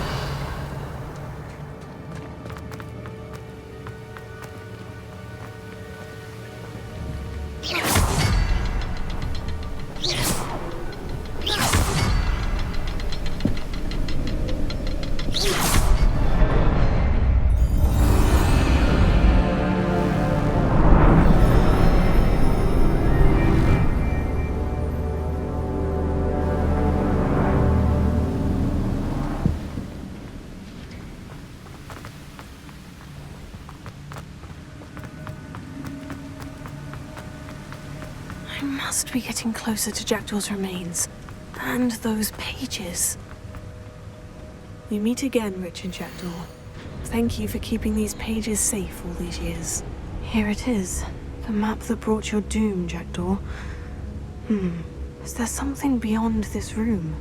I must be getting closer to Jackdaw's remains. And those pages. We meet again, Richard Jackdaw. Thank you for keeping these pages safe all these years. Here it is. The map that brought your doom, Jackdaw. Is there something beyond this room?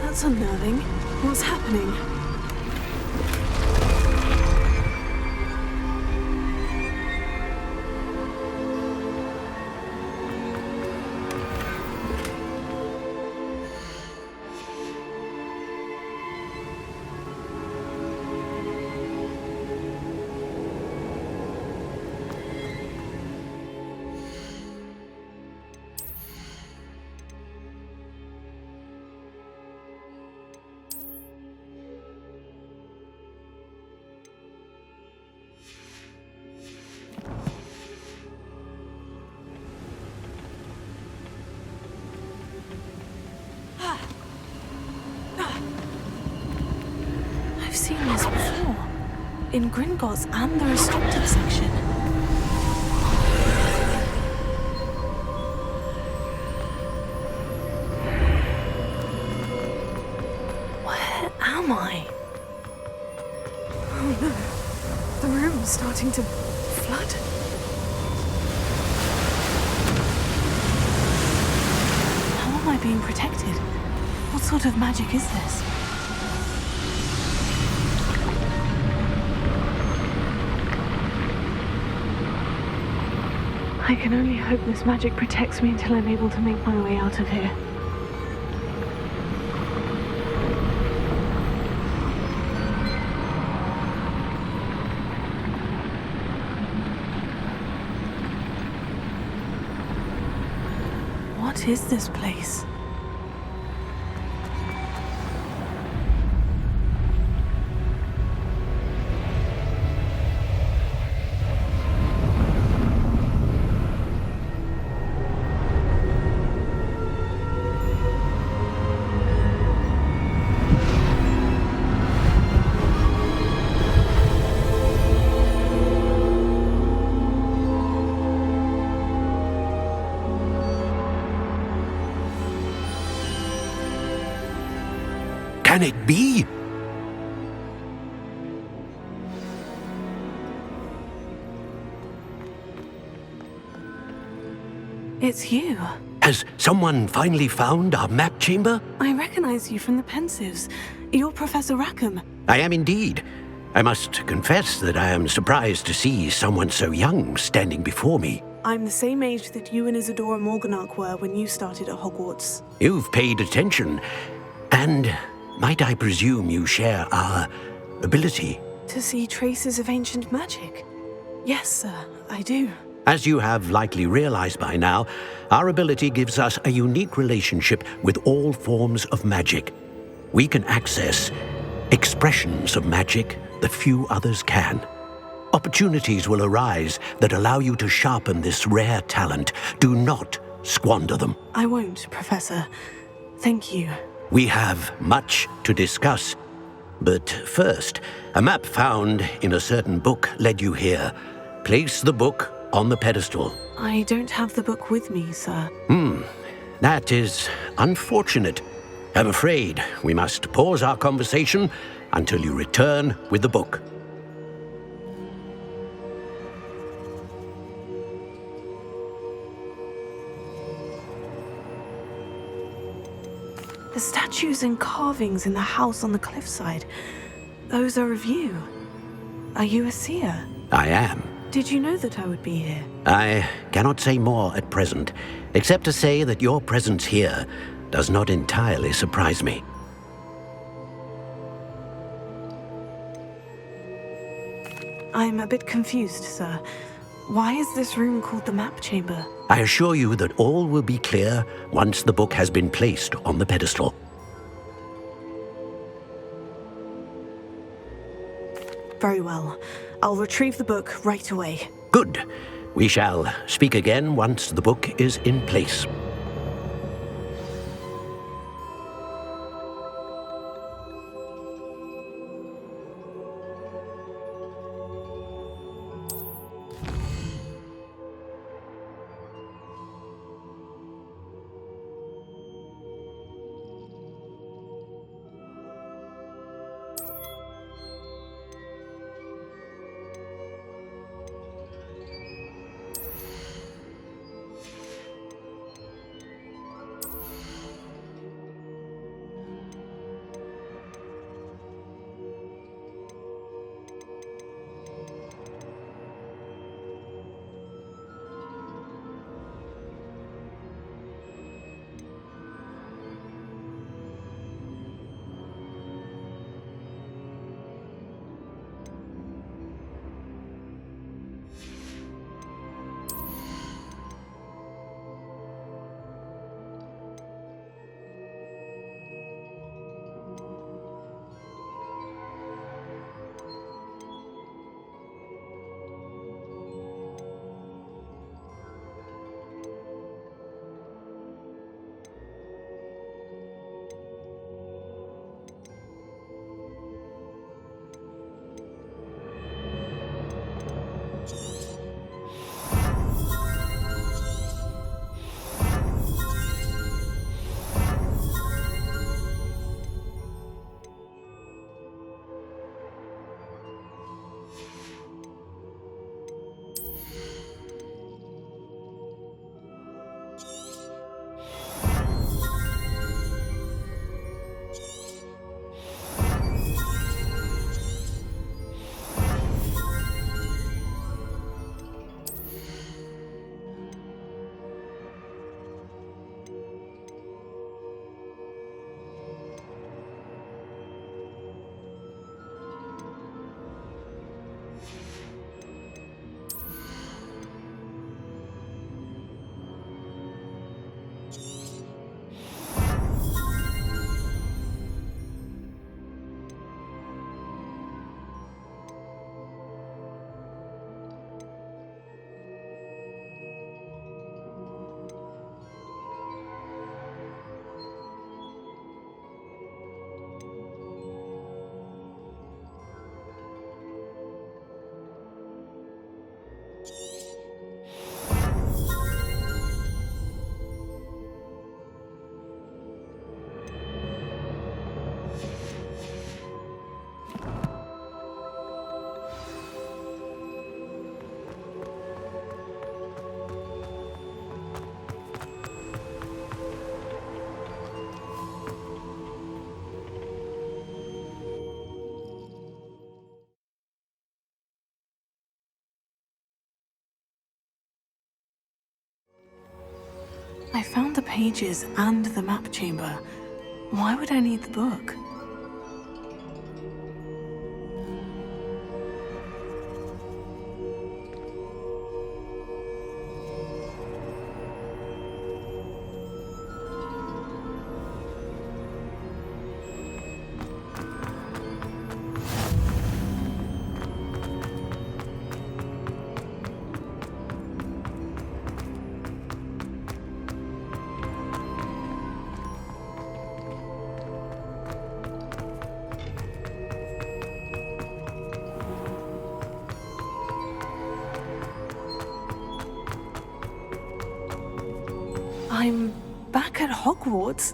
That's unnerving. What's happening? I've seen this before. In Gringotts and the restricted section. Where am I? Oh no. The room's starting to flood. they're being protected. What sort of magic is this? I can only hope this magic protects me until I'm able to make my way out of here. What is this place? Can it be? It's you. Has someone finally found our map chamber? I recognize you from the Pensives. You're Professor Rackham. I am indeed. I must confess that I am surprised to see someone so young standing before me. I'm the same age that you and Isadora Morganach were when you started at Hogwarts. You've paid attention, and might I presume you share our ability? To see traces of ancient magic? Yes, sir, I do. As you have likely realized by now, our ability gives us a unique relationship with all forms of magic. We can access expressions of magic that few others can. Opportunities will arise that allow you to sharpen this rare talent. Do not squander them. I won't, Professor. Thank you. We have much to discuss. But first, a map found in a certain book led you here. Place the book on the pedestal. I don't have the book with me, sir. That is unfortunate. I'm afraid we must pause our conversation until you return with the book. The statues and carvings in the house on the cliffside. Those are of you. Are you a seer? I am. Did you know that I would be here? I cannot say more at present, except to say that your presence here does not entirely surprise me. I'm a bit confused, sir. Why is this room called the map chamber? I assure you that all will be clear once the book has been placed on the pedestal. Very well. I'll retrieve the book right away. Good. We shall speak again once the book is in place. I found the pages and the map chamber. Why would I need the book? I'm back at Hogwarts.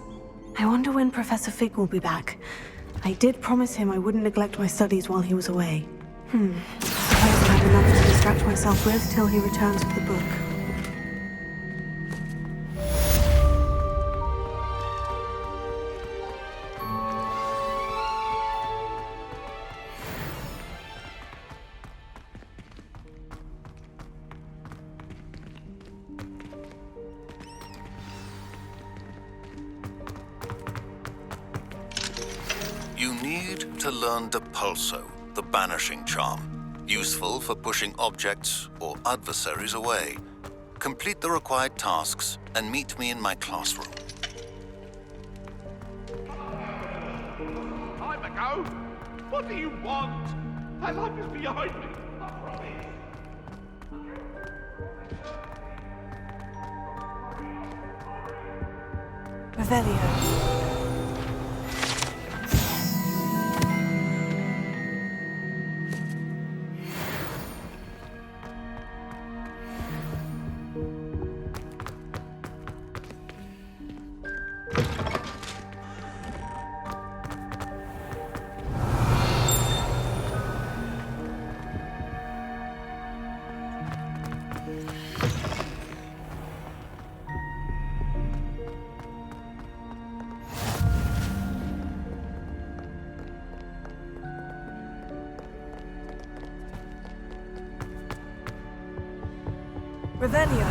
I wonder when Professor Fig will be back. I did promise him I wouldn't neglect my studies while he was away. Suppose I have enough to distract myself with till he returns with the book. You need to learn Depulso, the banishing charm, useful for pushing objects or adversaries away. Complete the required tasks and meet me in my classroom. Time ago? What do you want? My life is behind me, I promise. Revelio. Revelio.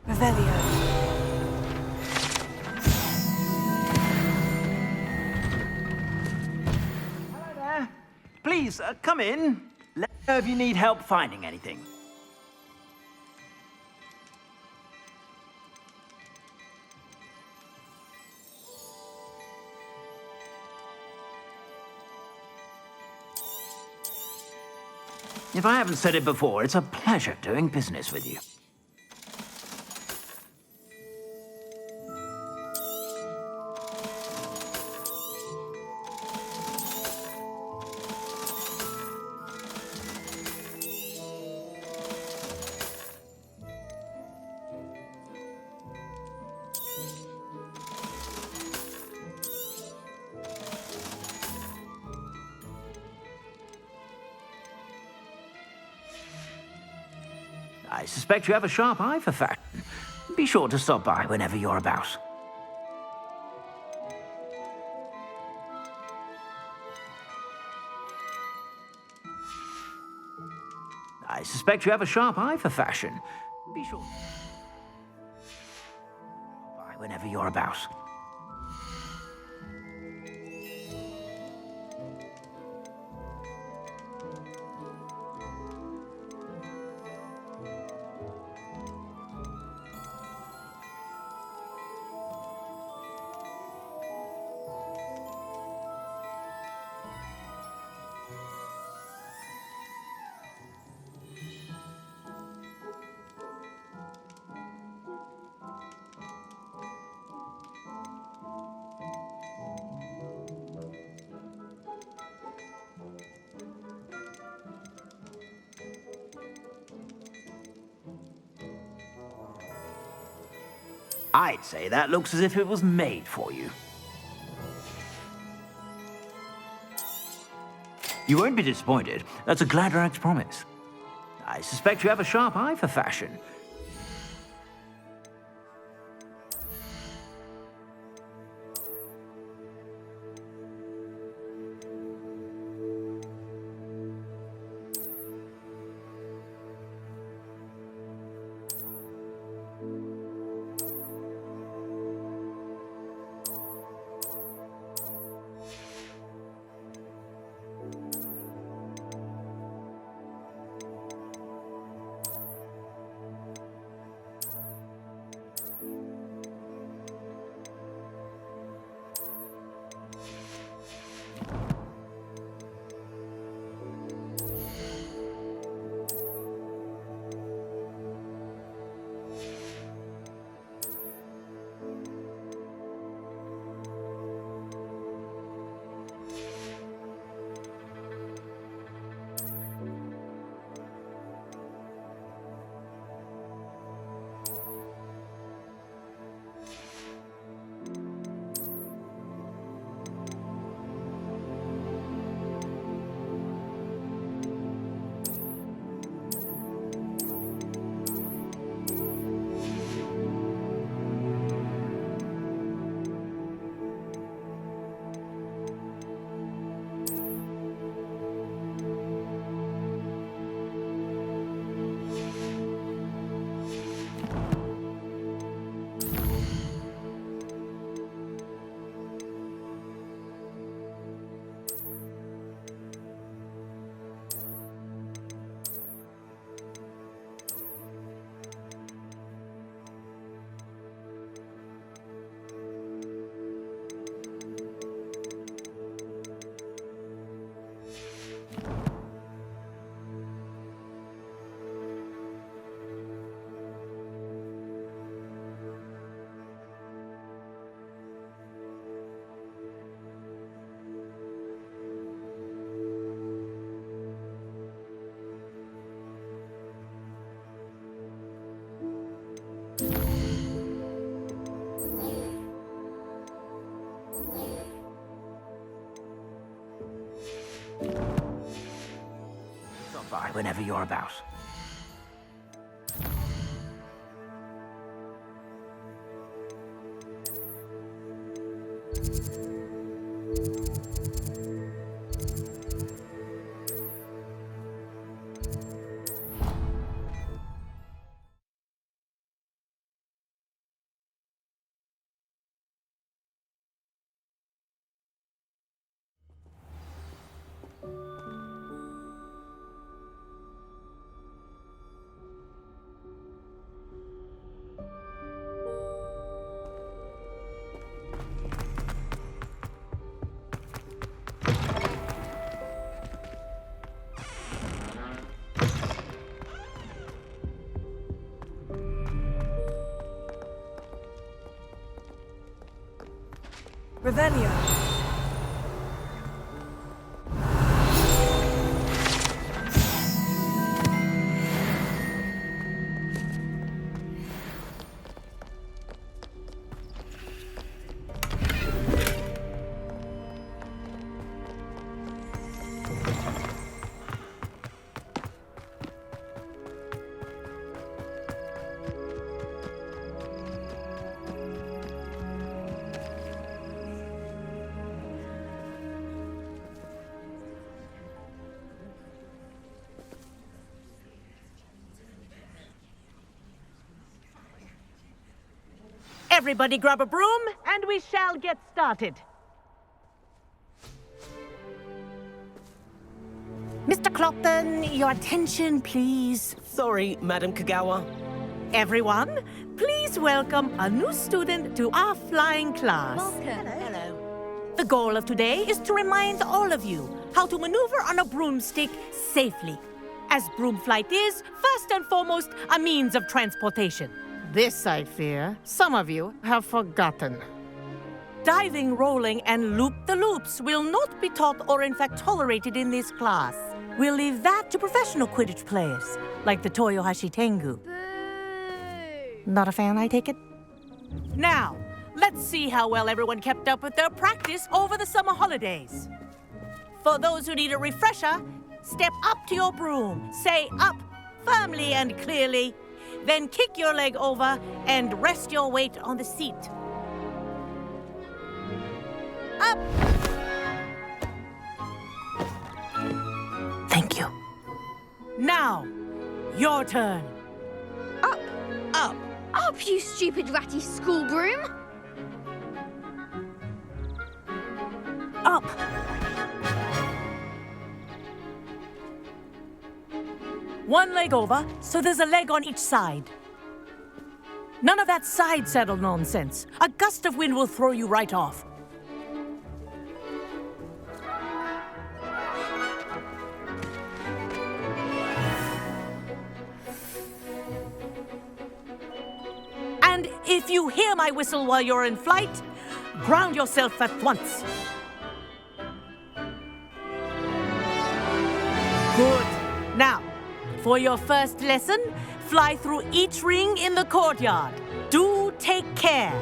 Revelio. Hello there. Please, come in. Let me know if you need help finding anything. If I haven't said it before, it's a pleasure doing business with you. I suspect you have a sharp eye for fashion. Be sure to stop by whenever you're about. I suspect you have a sharp eye for fashion. Be sure to stop by whenever you're about. I'd say that looks as if it was made for you. You won't be disappointed. That's a Gladrax promise. I suspect you have a sharp eye for fashion. Stop by whenever you're about. Revelio. Everybody grab a broom, and we shall get started. Mr. Clopton, your attention, please. Sorry, Madam Kagawa. Everyone, please welcome a new student to our flying class. Welcome. Hello. The goal of today is to remind all of you how to maneuver on a broomstick safely, as broom flight is, first and foremost, a means of transportation. This, I fear, some of you have forgotten. Diving, rolling, and loop-the-loops will not be taught or in fact tolerated in this class. We'll leave that to professional Quidditch players, like the Toyohashi Tengu. Not a fan, I take it? Now, let's see how well everyone kept up with their practice over the summer holidays. For those who need a refresher, step up to your broom, say up firmly and clearly, then kick your leg over and rest your weight on the seat. Up! Thank you. Now, your turn. Up. Up. Up, you stupid ratty school broom. Up. One leg over, so there's a leg on each side. None of that side saddle nonsense. A gust of wind will throw you right off. And if you hear my whistle while you're in flight, ground yourself at once. Good. Now, for your first lesson, fly through each ring in the courtyard. Do take care.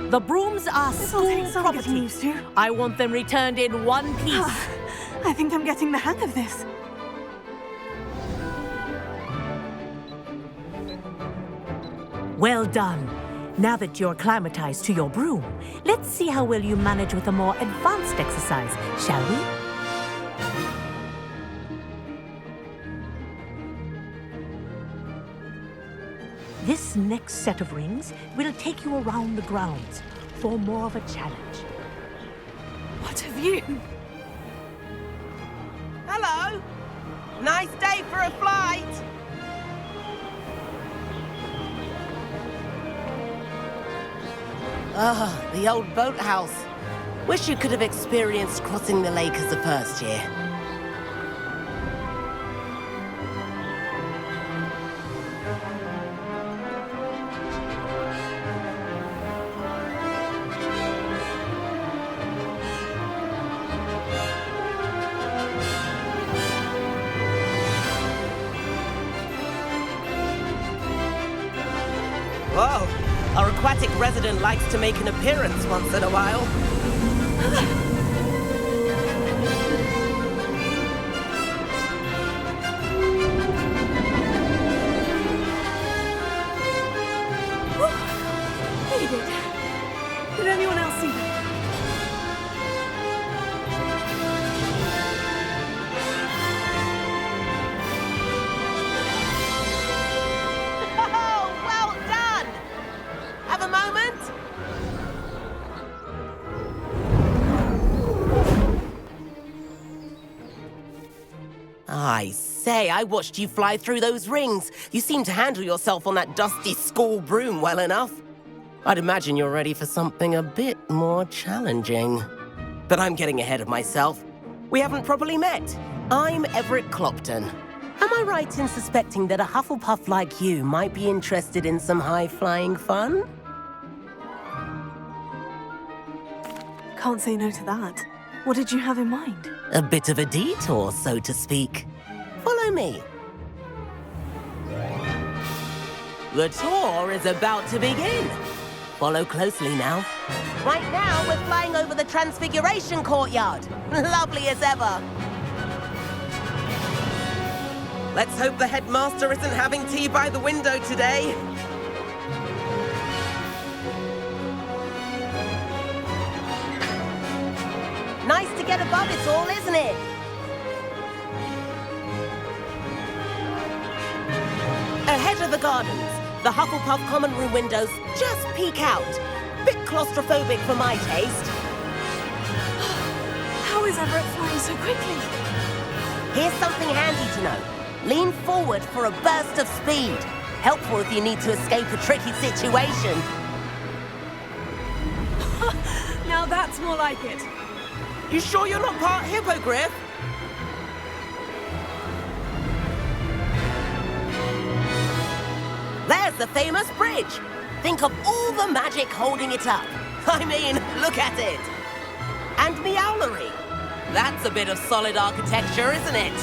The brooms are school property. I want them returned in one piece. I think I'm getting the hang of this. Well done. Now that you're acclimatized to your broom, let's see how well you manage with a more advanced exercise, shall we? This next set of rings will take you around the grounds for more of a challenge. What have you? Hello. Nice day for a flight. Ah, the old boathouse. Wish you could have experienced crossing the lake as a first year. Whoa, our aquatic resident likes to make an appearance once in a while. He did. Did anyone else see that? Oh, well done! Have a moment? I say, I watched you fly through those rings. You seem to handle yourself on that dusty school broom well enough. I'd imagine you're ready for something a bit more challenging. But I'm getting ahead of myself. We haven't properly met. I'm Everett Clopton. Am I right in suspecting that a Hufflepuff like you might be interested in some high-flying fun? Can't say no to that. What did you have in mind? A bit of a detour, so to speak. Follow me. The tour is about to begin. Follow closely now. Right now, we're flying over the Transfiguration Courtyard. Lovely as ever. Let's hope the headmaster isn't having tea by the window today. Nice to get above it all, isn't it? Ahead of the gardens, the Hufflepuff common room windows just peek out. Bit claustrophobic for my taste. How is Everett flying so quickly? Here's something handy to know. Lean forward for a burst of speed. Helpful if you need to escape a tricky situation. Now that's more like it. You sure you're not part hippogriff? There's the famous bridge. Think of all the magic holding it up. I mean, look at it. And Meowlery. That's a bit of solid architecture, isn't it?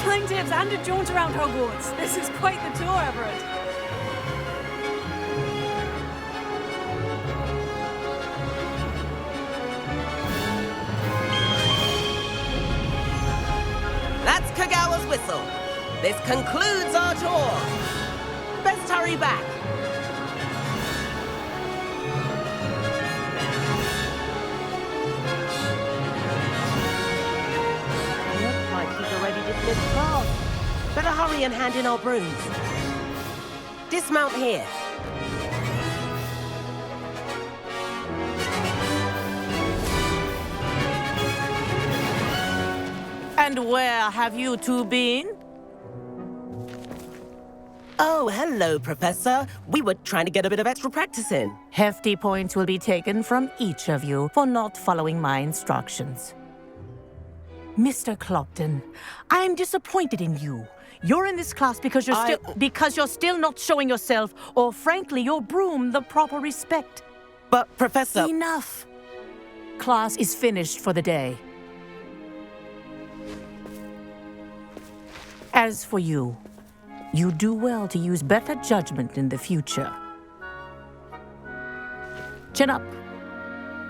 Flying tips and a jaunt around Hogwarts. This is quite the tour, Everett. That's Kagawa's whistle. This concludes our tour. Best hurry back. Looks like she's already dismissed class. Better hurry and hand in our brooms. Dismount here. And where have you two been? Oh, hello, Professor. We were trying to get a bit of extra practice in. Hefty points will be taken from each of you for not following my instructions. Mr. Clopton, I'm disappointed in you. You're in this class because you're still not showing yourself, or frankly, your broom the proper respect. But, Professor... Enough. Class is finished for the day. As for you, you do well to use better judgment in the future. Chin up.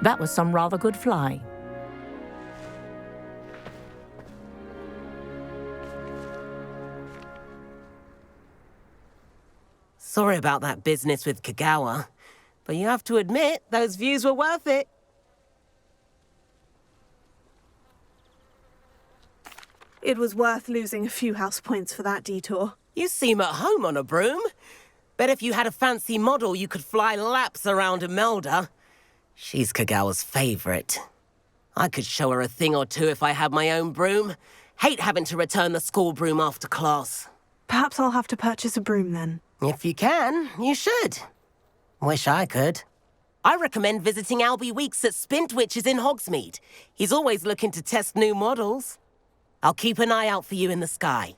That was some rather good flying. Sorry about that business with Kagawa, but you have to admit, those views were worth it. It was worth losing a few house points for that detour. You seem at home on a broom. Bet if you had a fancy model, you could fly laps around Imelda. She's Kagawa's favorite. I could show her a thing or two if I had my own broom. Hate having to return the school broom after class. Perhaps I'll have to purchase a broom then. If you can, you should. Wish I could. I recommend visiting Albie Weeks at Spintwitches in Hogsmeade. He's always looking to test new models. I'll keep an eye out for you in the sky.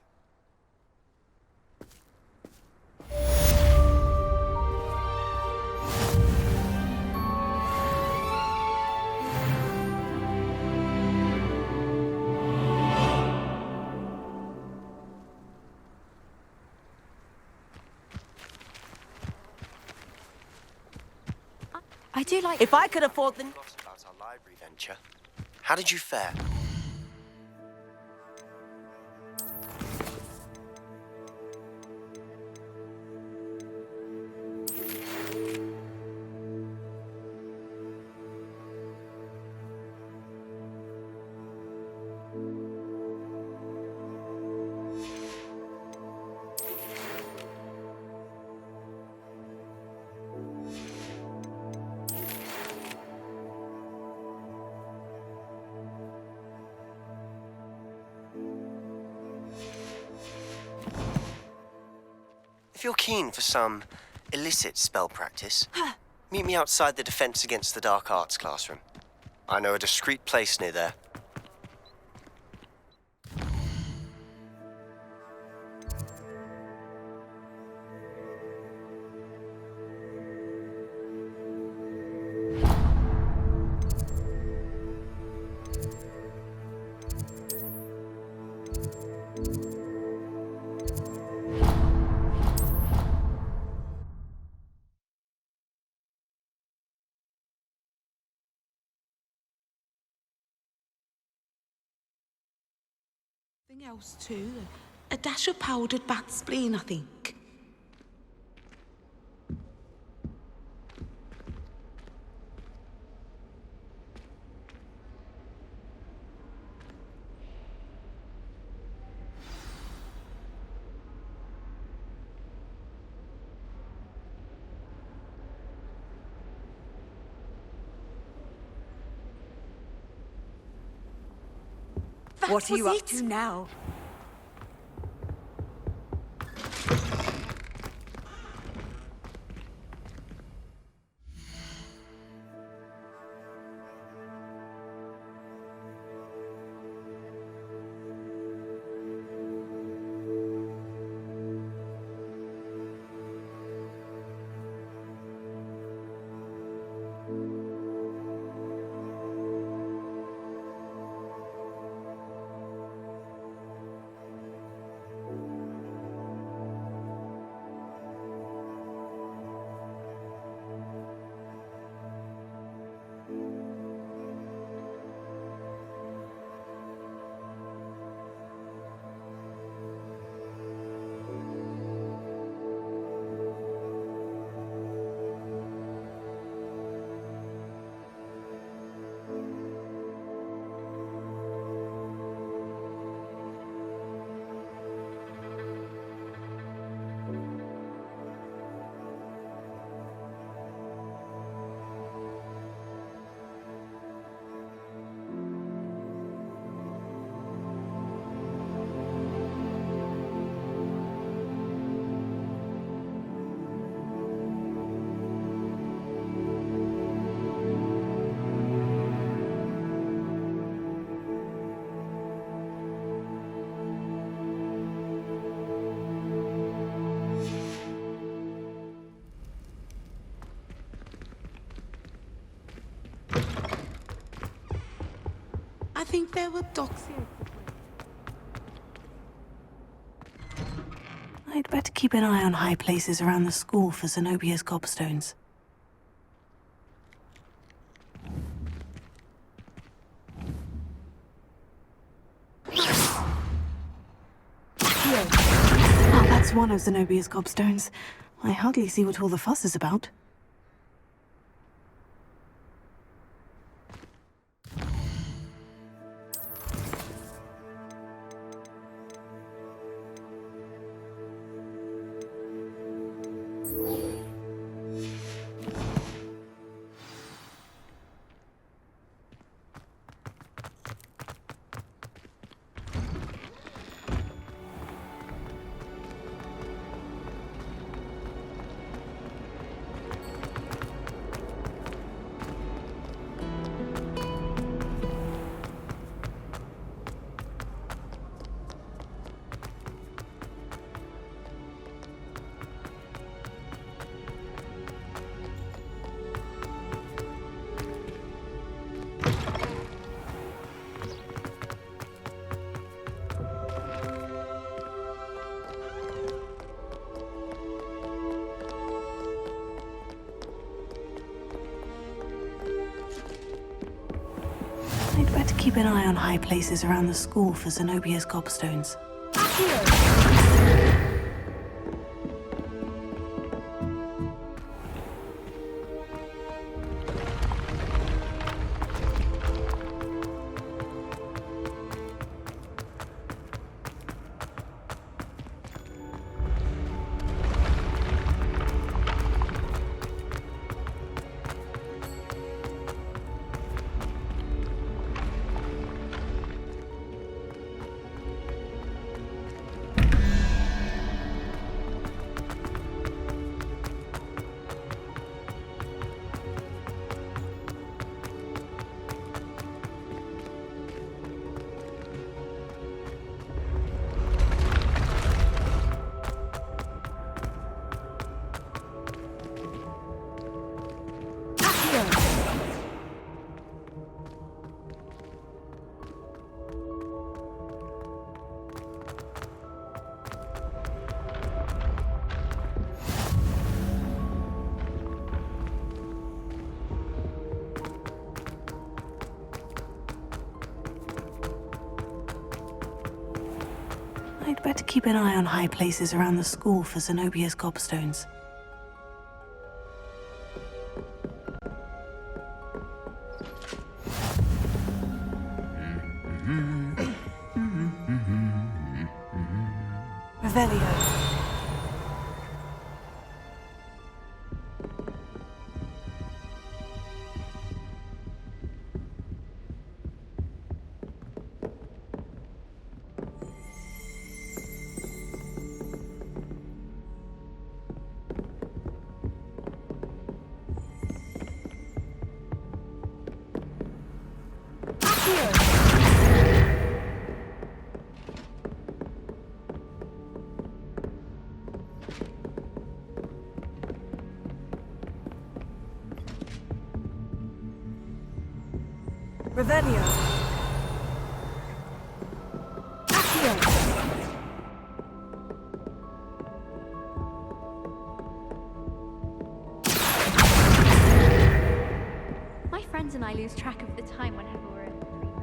I do like... If I could afford the... About our library venture. How did you fare? If you're keen for some illicit spell practice, meet me outside the Defense Against the Dark Arts classroom. I know a discreet place near there. Else too. A dash of powdered bat spleen, I think. What are you up to now? I think there were dogs here. I'd better keep an eye on high places around the school for Zenobia's gobstones. Oh, that's one of Zenobia's gobstones. I hardly see what all the fuss is about. I'd better keep an eye on high places around the school for Zenobia's gobstones. I'd better keep an eye on high places around the school for Zenobia's gobstones. Revelio. Revelio. My friends and I lose track of the time whenever we're in the free room.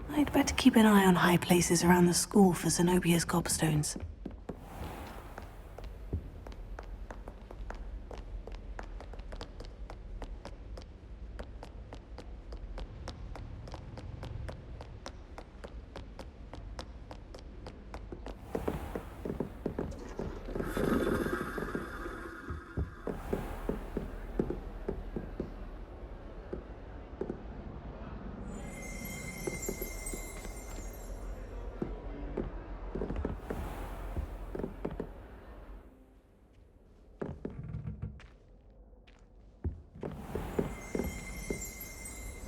I'd better keep an eye on high places around the school for Zenobia's gobstones.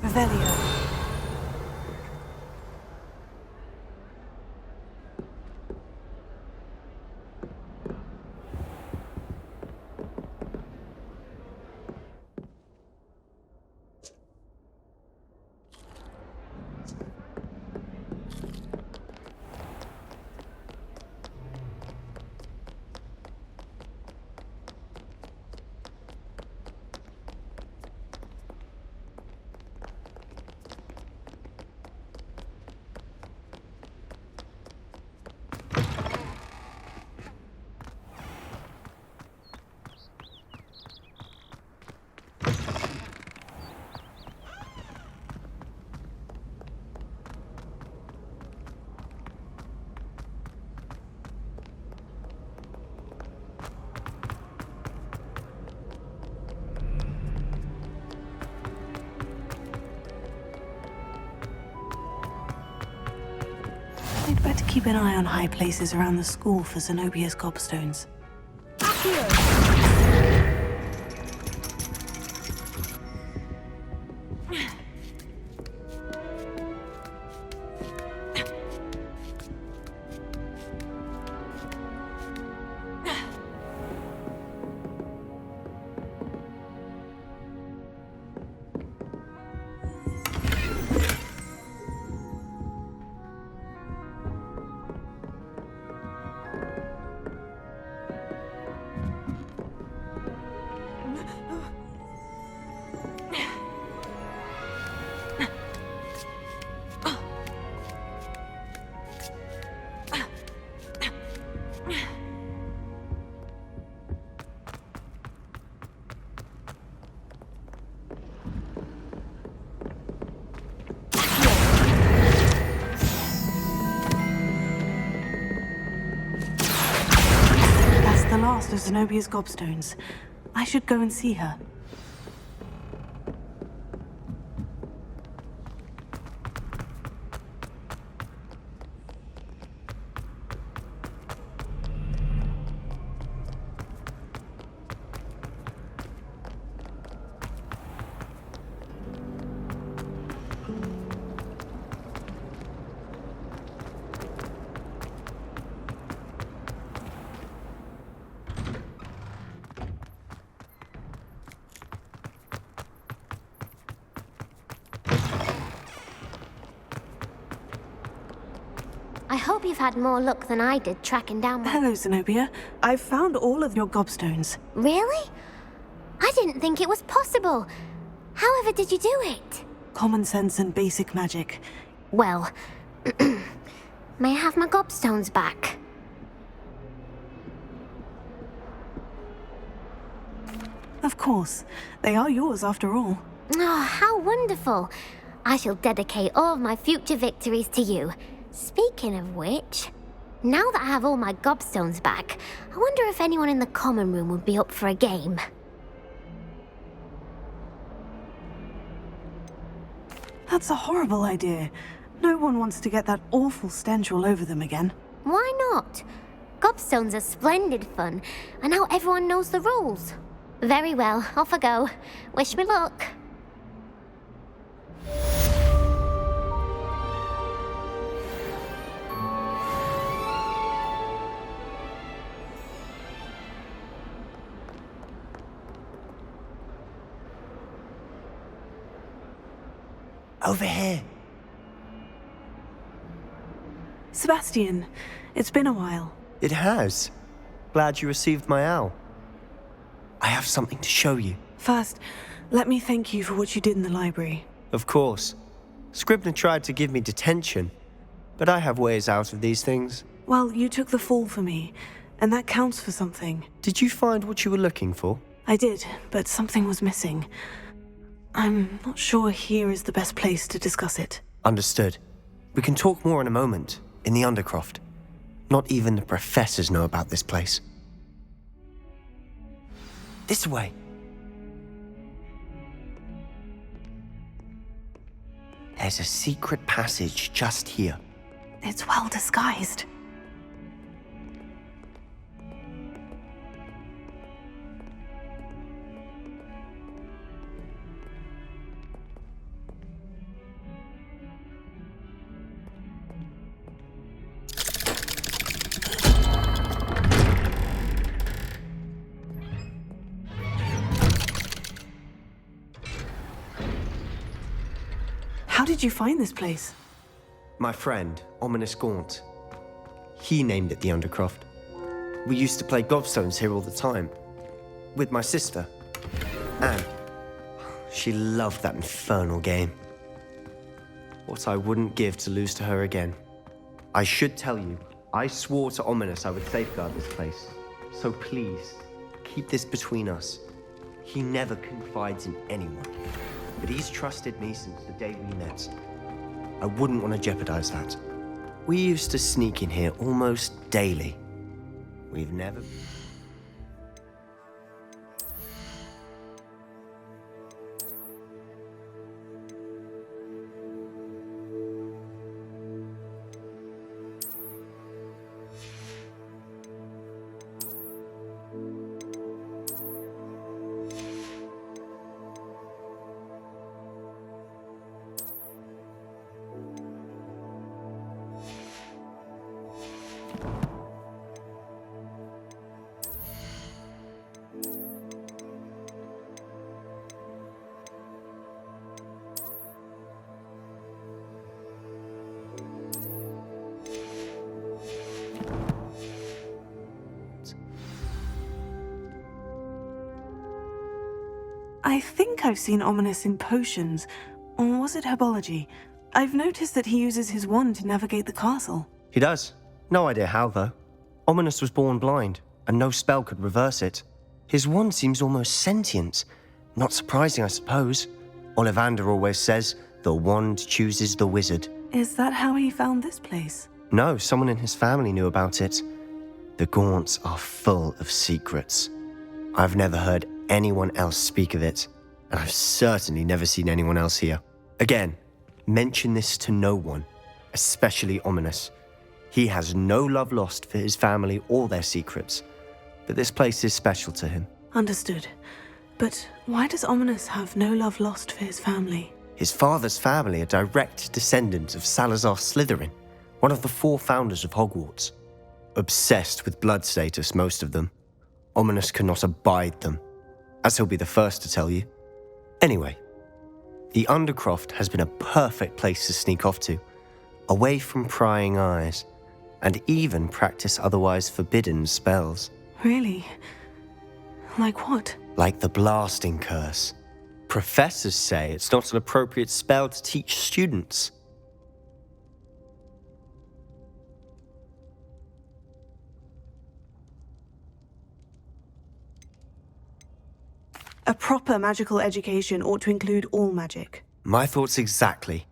Revelio. I'd better keep an eye on high places around the school for Zenobia's gobstones. The last of Zenobia's gobstones. I should go and see her. I hope you've had more luck than I did tracking down my... Hello, Zenobia. I've found all of your gobstones. Really? I didn't think it was possible. However did you do it? Common sense and basic magic. Well, may I have my gobstones back? Of course. They are yours after all. Oh, how wonderful. I shall dedicate all of my future victories to you. Speaking of which, Now that I have all my gobstones back, I wonder if anyone in the common room would be up for a game. That's a horrible idea. No one wants to get that awful stench all over them again. Why not? Gobstones are splendid fun, and now everyone knows the rules. Very well, off I go. Wish me luck. Over here. Sebastian, it's been a while. It has. Glad you received my owl. I have something to show you. First, let me thank you for what you did in the library. Of course. Scribner tried to give me detention, but I have ways out of these things. Well, you took the fall for me, and that counts for something. Did you find what you were looking for? I did, but something was missing. I'm not sure here is the best place to discuss it. Understood. We can talk more in a moment, in the Undercroft. Not even the professors know about this place. This way. There's a secret passage just here. It's well disguised. How did you find this place? My friend, Ominous Gaunt. He named it the Undercroft. We used to play gobstones here all the time. With my sister, Anne. She loved that infernal game. What I wouldn't give to lose to her again. I should tell you, I swore to Ominous I would safeguard this place. So please, keep this between us. He never confides in anyone. But he's trusted me since the day we met. I wouldn't want to jeopardize that. We used to sneak in here almost daily. We've never... I think I've seen Ominous in potions, or was it herbology? I've noticed that he uses his wand to navigate the castle. He does. No idea how, though. Ominous was born blind, and no spell could reverse it. His wand seems almost sentient. Not surprising, I suppose. Ollivander always says, the wand chooses the wizard. Is that how he found this place? No, someone in his family knew about it. The Gaunts are full of secrets. I've never heard anyone else speak of it, and I've certainly never seen anyone else here. Again, mention this to no one, especially Ominous. He has no love lost for his family or their secrets, but this place is special to him. Understood. But why does Ominous have no love lost for his family? His father's family are direct descendants of Salazar Slytherin, one of the 4 founders of Hogwarts. Obsessed with blood status, most of them. Ominous cannot abide them, as he'll be the first to tell you. Anyway, the Undercroft has been a perfect place to sneak off to, away from prying eyes, and even practice otherwise forbidden spells. Really? Like what? Like the blasting curse. Professors say it's not an appropriate spell to teach students. A proper magical education ought to include all magic. My thoughts exactly.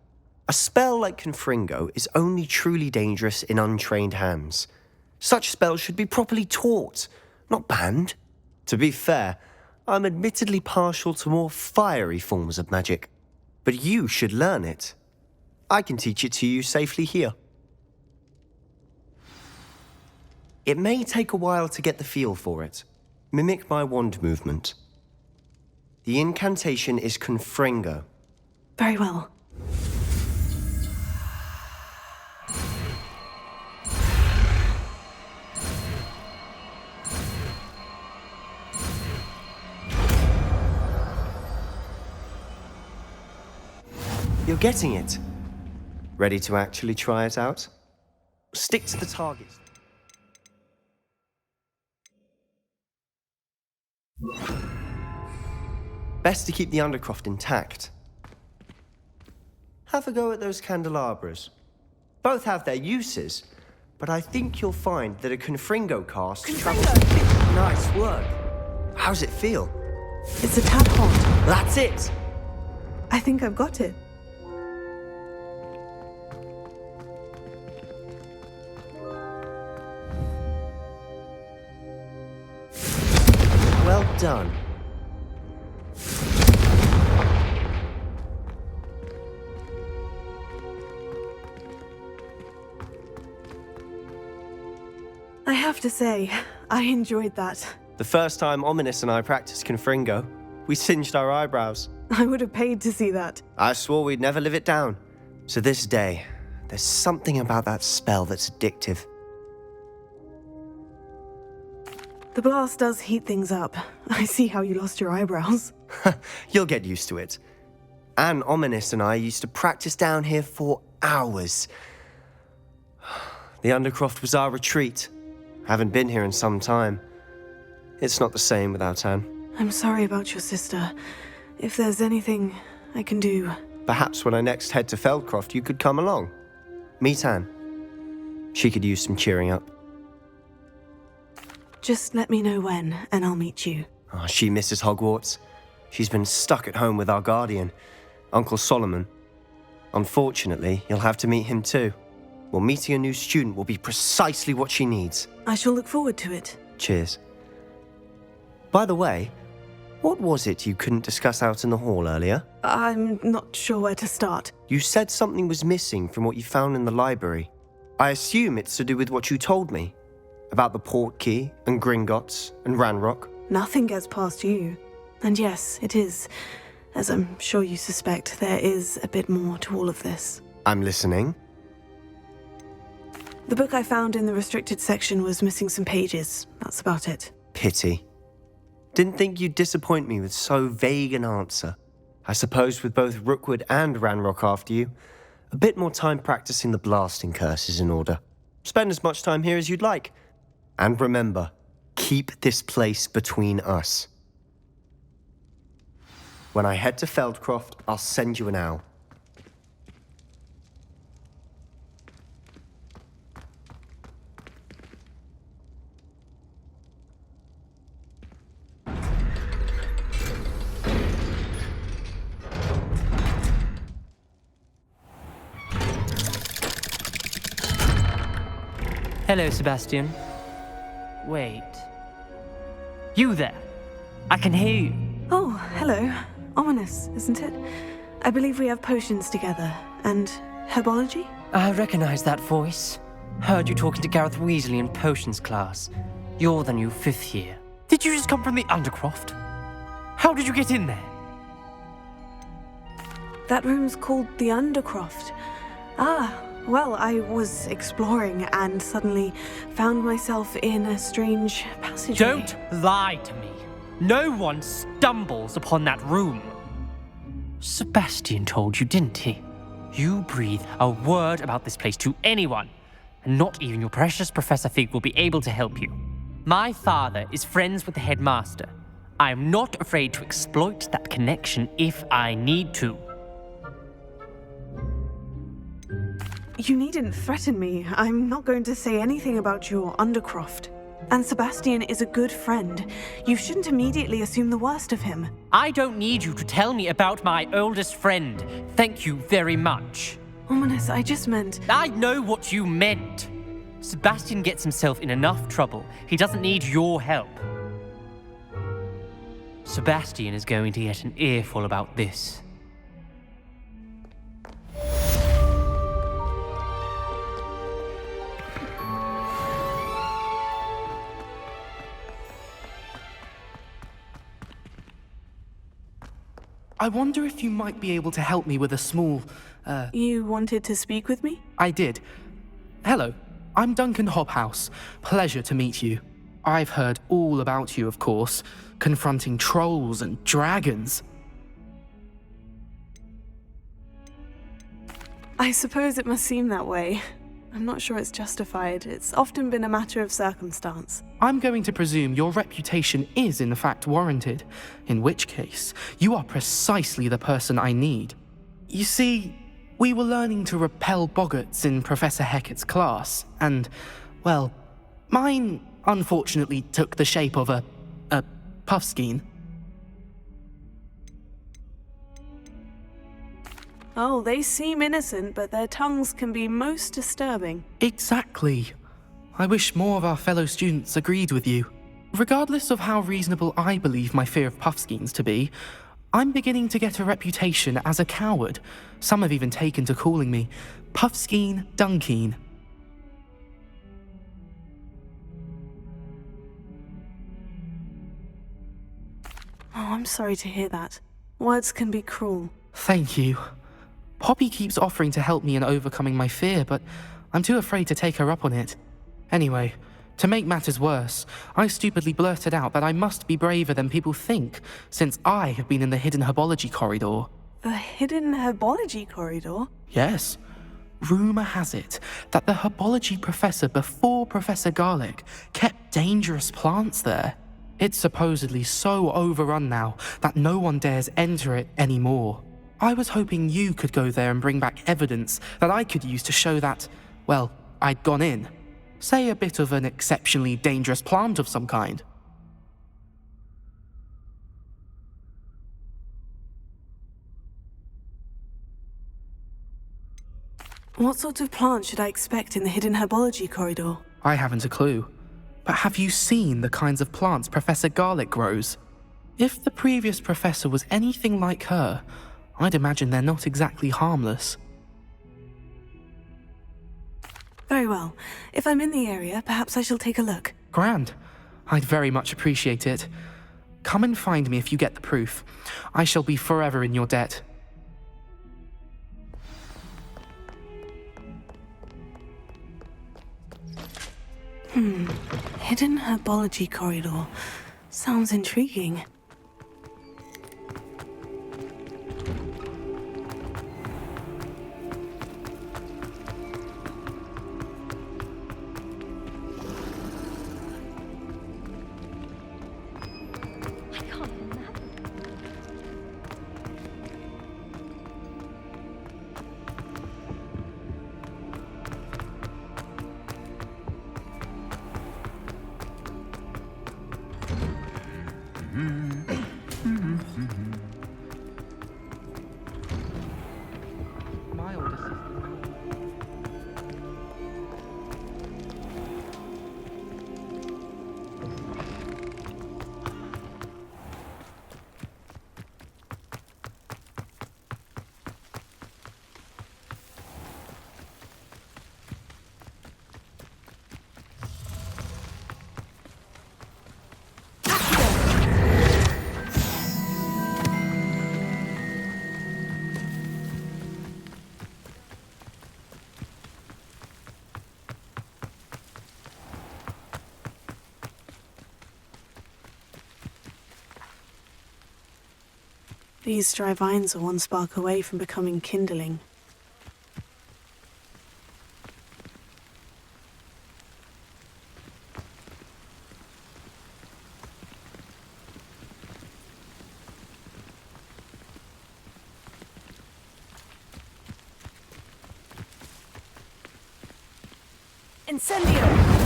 A spell like Confringo is only truly dangerous in untrained hands. Such spells should be properly taught, not banned. To be fair, I'm admittedly partial to more fiery forms of magic. But you should learn it. I can teach it to you safely here. It may take a while to get the feel for it. Mimic my wand movement. The incantation is Confringo. Very well. You're getting it. Ready to actually try it out? Stick to the target. Best to keep the Undercroft intact. Have a go at those candelabras. Both have their uses, but I think you'll find that a Confringo cast... Confringo! Nice work. How's it feel? It's a tad hot. That's it! I think I've got it. Well done. I have to say, I enjoyed that. The first time Ominous and I practiced Confringo, we singed our eyebrows. I would have paid to see that. I swore we'd never live it down. To this day, there's something about that spell that's addictive. The blast does heat things up. I see how you lost your eyebrows. You'll get used to it. Anne, Ominous and I used to practice down here for hours. The Undercroft was our retreat. Haven't been here in some time. It's not the same without Anne. I'm sorry about your sister. If there's anything I can do... Perhaps when I next head to Feldcroft, you could come along. Meet Anne. She could use some cheering up. Just let me know when, and I'll meet you. Oh, she misses Hogwarts. She's been stuck at home with our guardian, Uncle Solomon. Unfortunately, you'll have to meet him too. Well, meeting a new student will be precisely what she needs. I shall look forward to it. Cheers. By the way, what was it you couldn't discuss out in the hall earlier? I'm not sure where to start. You said something was missing from what you found in the library. I assume it's to do with what you told me. About the Portkey, and Gringotts, and Ranrock. Nothing gets past you. And yes, it is. As I'm sure you suspect, there is a bit more to all of this. I'm listening. The book I found in the restricted section was missing some pages. That's about it. Pity. Didn't think you'd disappoint me with so vague an answer. I suppose with both Rookwood and Ranrock after you, a bit more time practicing the blasting curse is in order. Spend as much time here as you'd like. And remember, keep this place between us. When I head to Feldcroft, I'll send you an owl. Hello, Sebastian. Wait. You there? I can hear you. Oh, hello. Ominous, isn't it? I believe we have potions together. And herbology? I recognize that voice. Heard you talking to Gareth Weasley in potions class. You're the new 5th year. Did you just come from the Undercroft? How did you get in there? That room's called the Undercroft. Ah, well, I was exploring and suddenly found myself in a strange passageway. Don't lie to me. No one stumbles upon that room. Sebastian told you, didn't he? You breathe a word about this place to anyone, and not even your precious Professor Fig will be able to help you. My father is friends with the headmaster. I am not afraid to exploit that connection if I need to. You needn't threaten me. I'm not going to say anything about your Undercroft. And Sebastian is a good friend. You shouldn't immediately assume the worst of him. I don't need you to tell me about my oldest friend. Thank you very much. Ominous, I just meant... I know what you meant. Sebastian gets himself in enough trouble. He doesn't need your help. Sebastian is going to get an earful about this. I wonder if you might be able to help me with a small, You wanted to speak with me? I did. Hello, I'm Duncan Hobhouse. Pleasure to meet you. I've heard all about you, of course, confronting trolls and dragons. I suppose it must seem that way. I'm not sure it's justified. It's often been a matter of circumstance. I'm going to presume your reputation is in fact warranted, in which case, you are precisely the person I need. You see, we were learning to repel boggarts in Professor Hecat's class, and, well, mine unfortunately took the shape of a puffskein. Oh, they seem innocent, but their tongues can be most disturbing. Exactly. I wish more of our fellow students agreed with you. Regardless of how reasonable I believe my fear of puffskeins to be, I'm beginning to get a reputation as a coward. Some have even taken to calling me Puffskeen Dunkeen. Oh, I'm sorry to hear that. Words can be cruel. Thank you. Poppy keeps offering to help me in overcoming my fear, but I'm too afraid to take her up on it. Anyway, to make matters worse, I stupidly blurted out that I must be braver than people think, since I have been in the hidden herbology corridor. The hidden herbology corridor? Yes. Rumour has it that the herbology professor before Professor Garlic kept dangerous plants there. It's supposedly so overrun now that no one dares enter it anymore. I was hoping you could go there and bring back evidence that I could use to show that, well, I'd gone in. Say a bit of an exceptionally dangerous plant of some kind. What sort of plant should I expect in the hidden herbology corridor? I haven't a clue. But have you seen the kinds of plants Professor Garlic grows? If the previous professor was anything like her, I'd imagine they're not exactly harmless. Very well. If I'm in the area, perhaps I shall take a look. Grand. I'd very much appreciate it. Come and find me if you get the proof. I shall be forever in your debt. Hidden herbology corridor. Sounds intriguing. These dry vines are one spark away from becoming kindling. Incendio!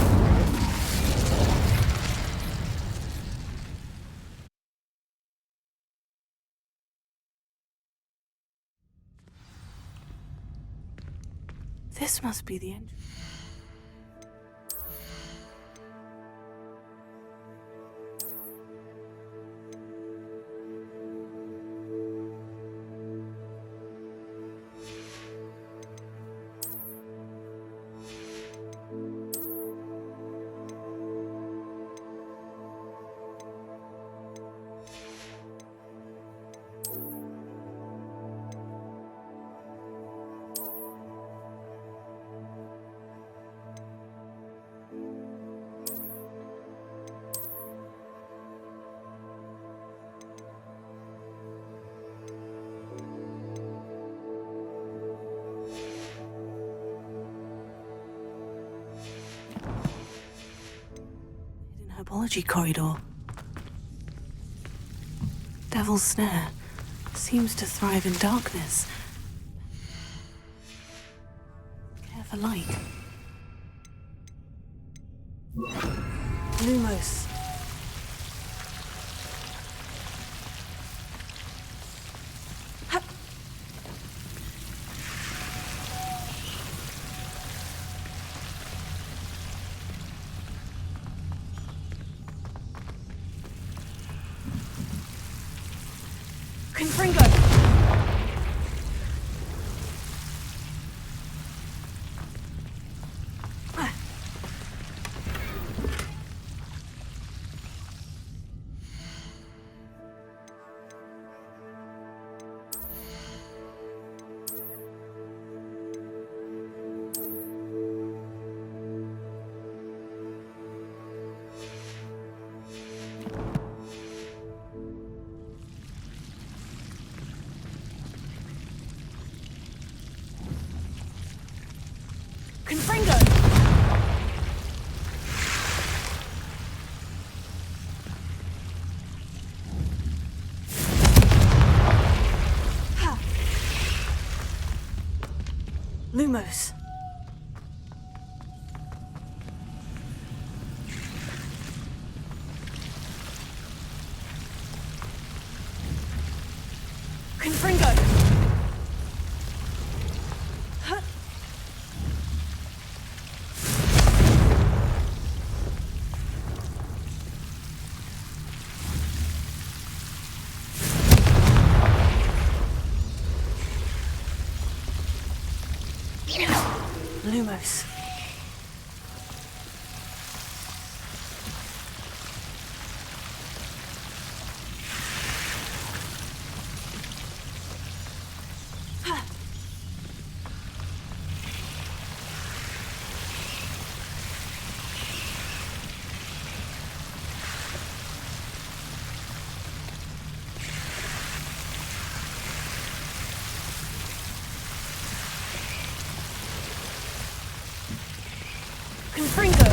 This must be the entrance. Herbology corridor. Devil's Snare seems to thrive in darkness. Care for light. Lumos. Confringo! Confringo! Lumos. Confringo! Lumos. Confringo!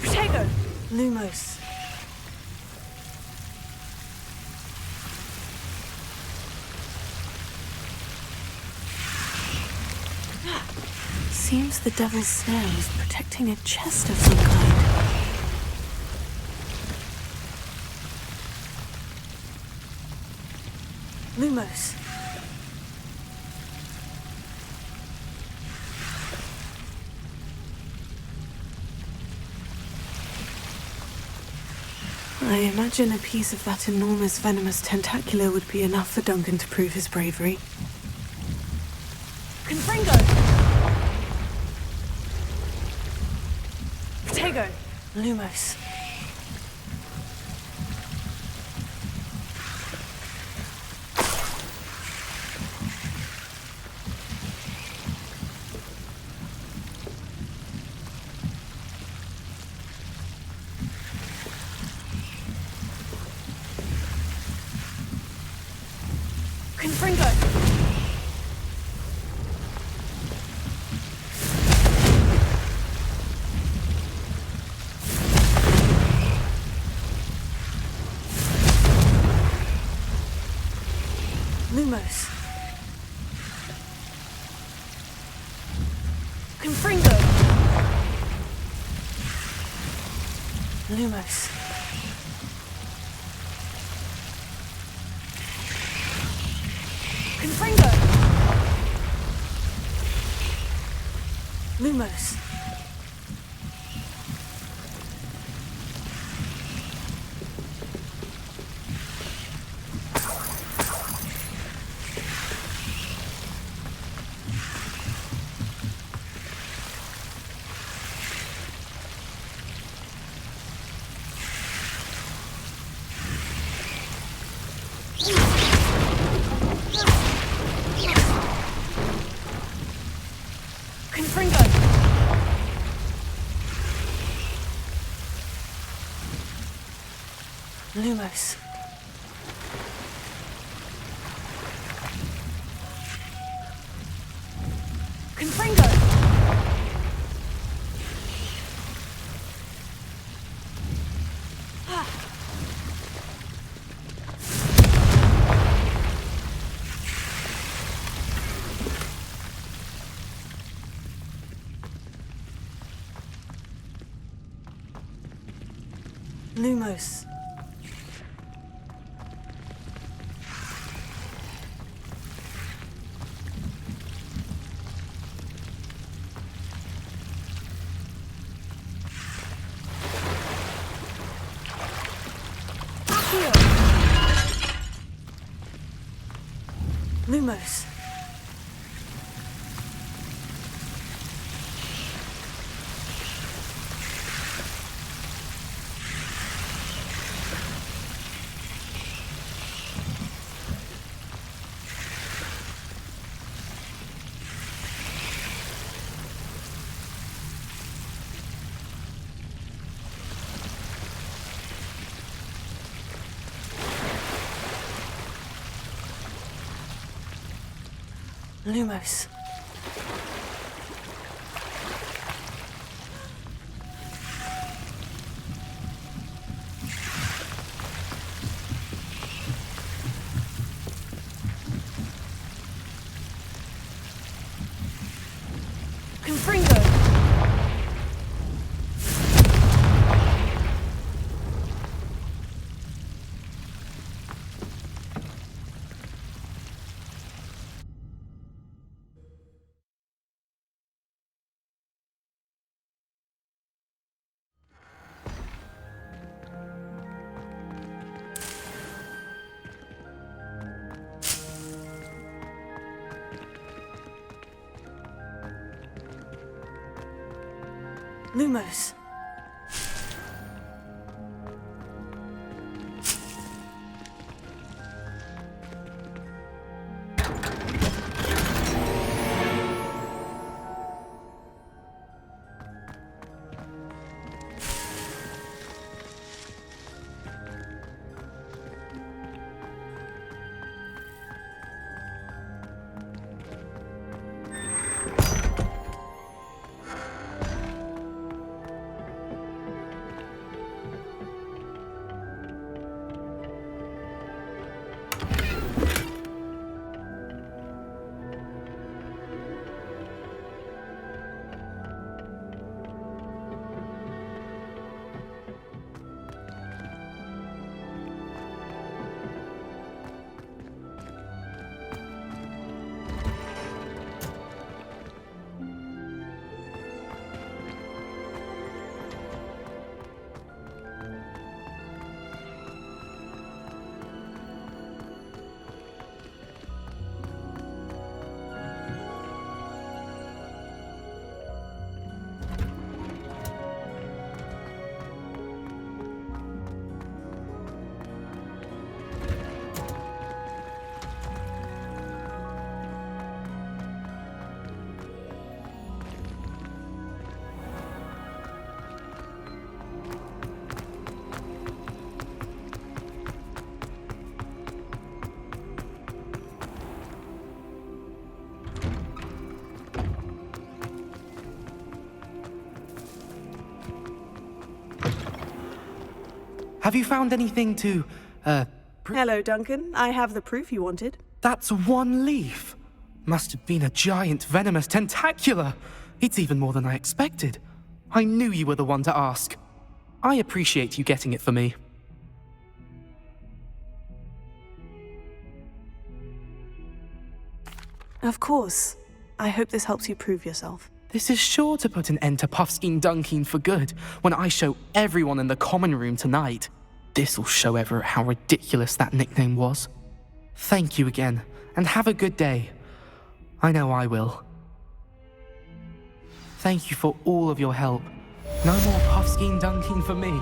Protego! Lumos. Seems the Devil's Snare is protecting a chest of some kind. Lumos. I imagine a piece of that enormous venomous tentacular would be enough for Duncan to prove his bravery. Confringo! Protego! Lumos. Confringo! Lumos. Confringo! Lumos. Confringo! Lumos. Lumos. Confringo! Lumos. Lumos. Lumos. Confringo. Lumos. Have you found anything to, Hello, Duncan. I have the proof you wanted. That's one leaf. Must have been a giant venomous tentacula. It's even more than I expected. I knew you were the one to ask. I appreciate you getting it for me. Of course. I hope this helps you prove yourself. This is sure to put an end to Puffskein Dunking for good when I show everyone in the common room tonight. This'll show Everett how ridiculous that nickname was. Thank you again, and have a good day. I know I will. Thank you for all of your help. No more Puffskein Dunking for me.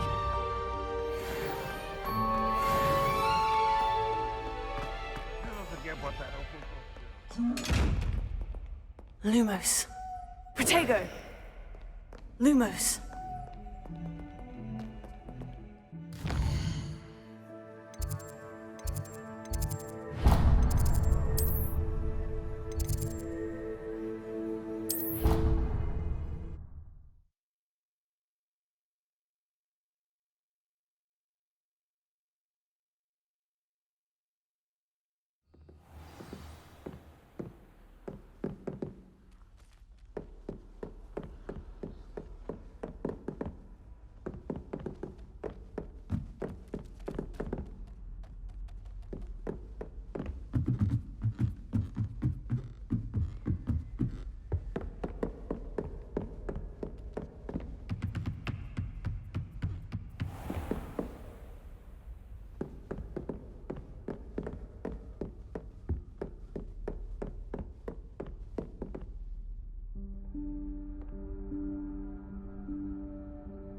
Lumos. Protego. Lumos.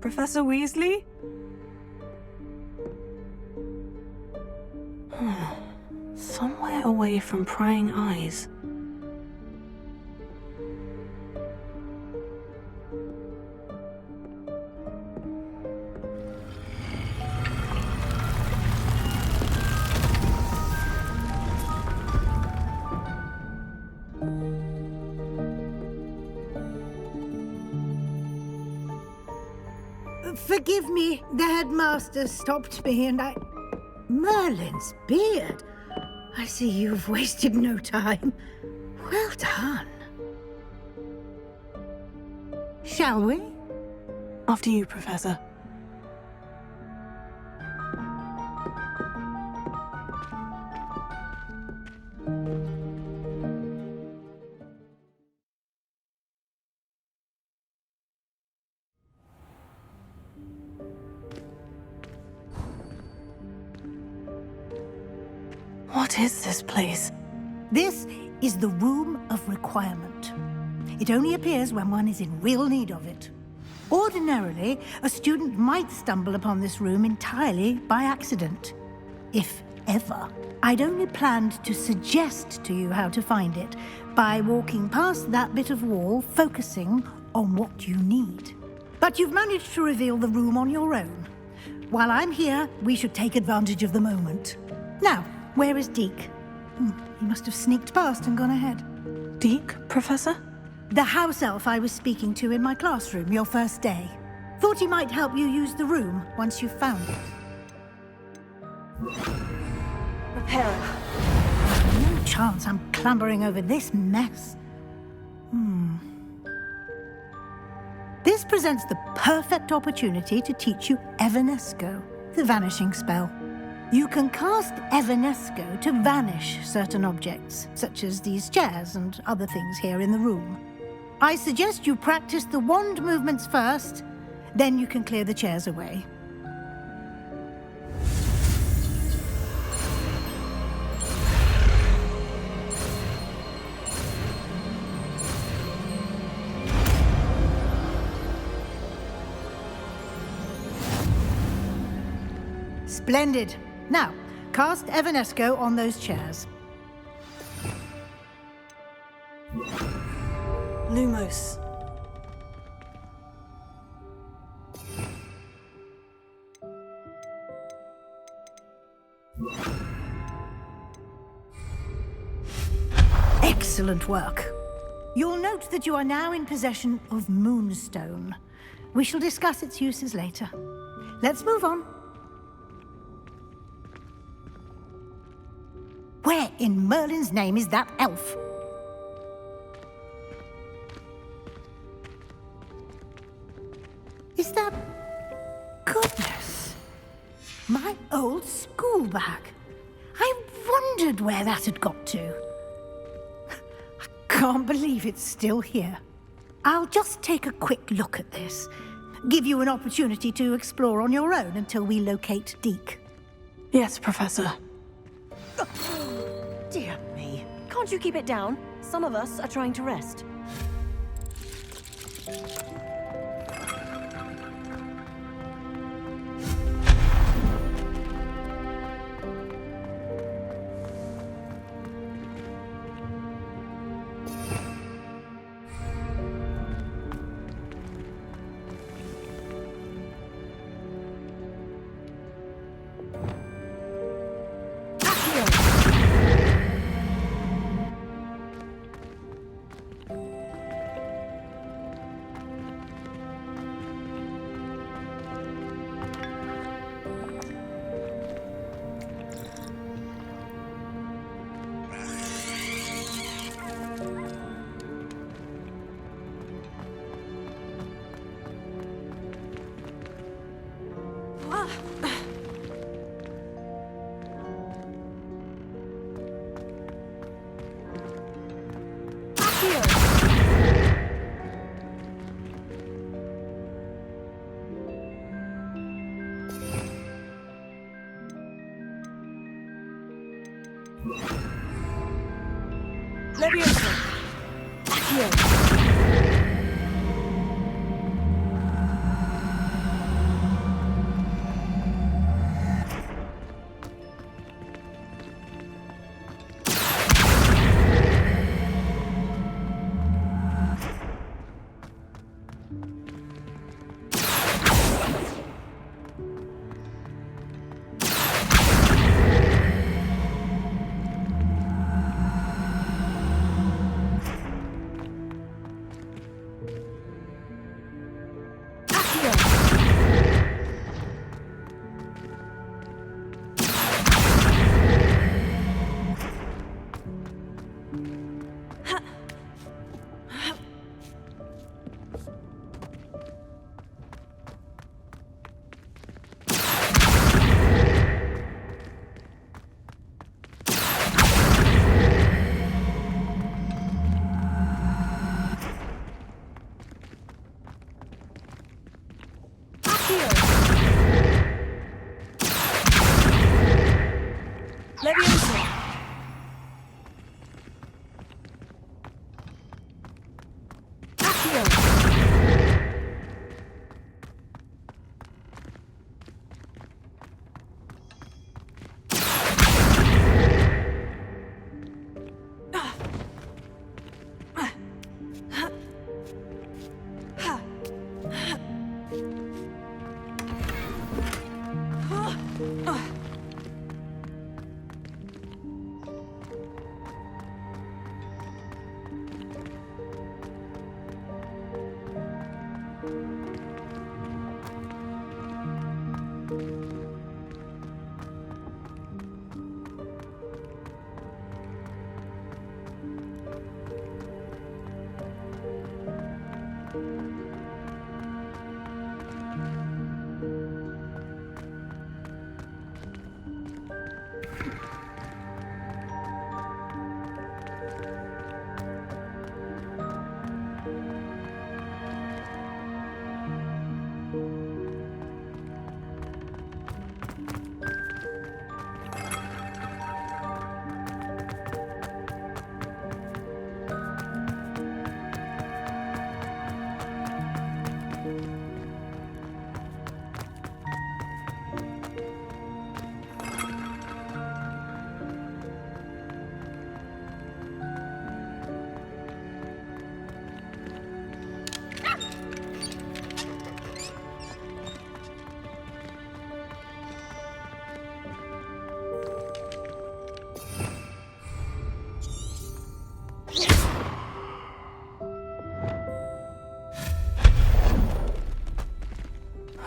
Professor Weasley? Somewhere away from prying eyes. Forgive me, the headmaster stopped me and I... Merlin's beard. I see you've wasted no time. Well done. Shall we? After you, Professor. What is this place? This is the Room of Requirement. It only appears when one is in real need of it. Ordinarily, a student might stumble upon this room entirely by accident. If ever. I'd only planned to suggest to you how to find it by walking past that bit of wall, focusing on what you need. But you've managed to reveal the room on your own. While I'm here, we should take advantage of the moment. Now, where is Deke? He must have sneaked past and gone ahead. Deke, Professor? The house elf I was speaking to in my classroom your first day. Thought he might help you use the room once you've found it. Reparo. No chance I'm clambering over this mess. This presents the perfect opportunity to teach you Evanesco, the vanishing spell. You can cast Evanesco to vanish certain objects, such as these chairs and other things here in the room. I suggest you practice the wand movements first, then you can clear the chairs away. Splendid. Now, cast Evanesco on those chairs. Lumos. Excellent work. You'll note that you are now in possession of Moonstone. We shall discuss its uses later. Let's move on. Where in Merlin's name is that elf? Is that... Goodness! My old school bag. I wondered where that had got to. I can't believe it's still here. I'll just take a quick look at this. Give you an opportunity to explore on your own until we locate Deke. Yes, Professor. Dear me. Can't you keep it down? Some of us are trying to rest.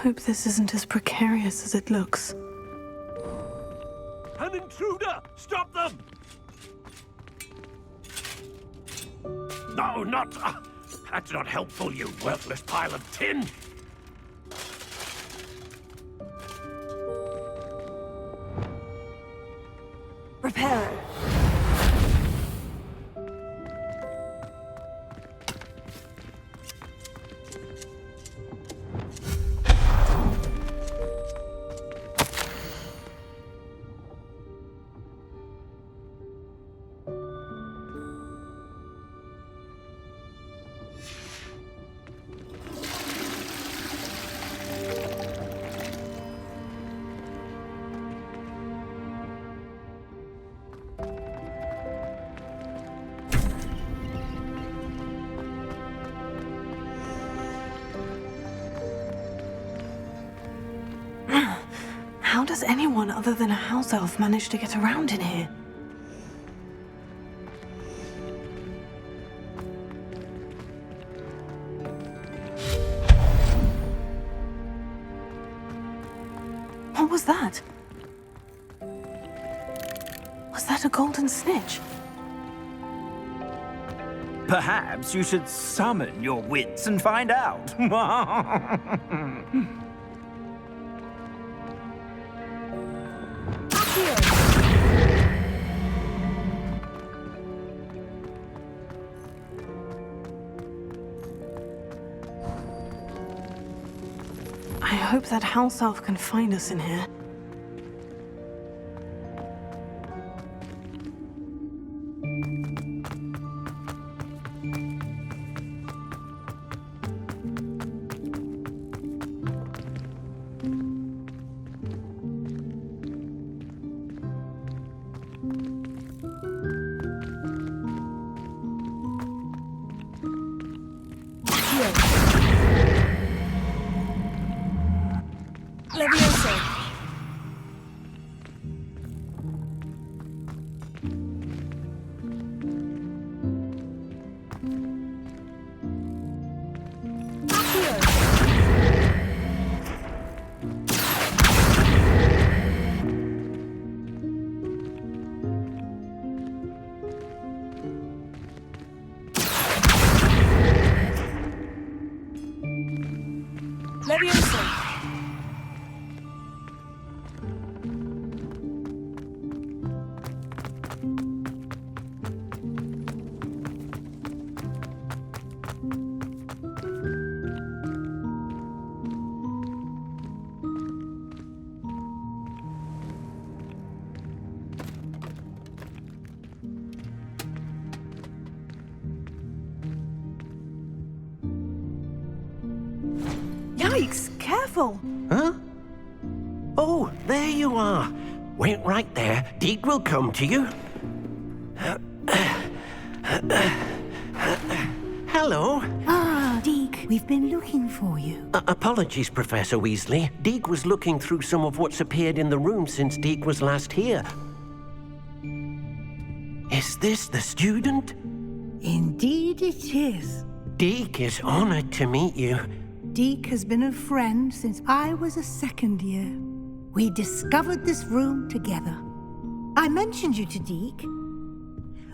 Hope this isn't as precarious as it looks. An intruder! Stop them! No, not... that's not helpful, you worthless pile of tin! Repairer. How does anyone other than a house elf manage to get around in here? What was that? Was that a golden snitch? Perhaps you should summon your wits and find out. I hope that house elf can find us in here. Yikes! Careful! Huh? Oh, there you are. Wait right there. Deke will come to you. Hello. Ah, Deke, we've been looking for you. Apologies, Professor Weasley. Deke was looking through some of what's appeared in the room since Deke was last here. Is this the student? Indeed it is. Deke is honored to meet you. Deke has been a friend since I was a second year. We discovered this room together. I mentioned you to Deke.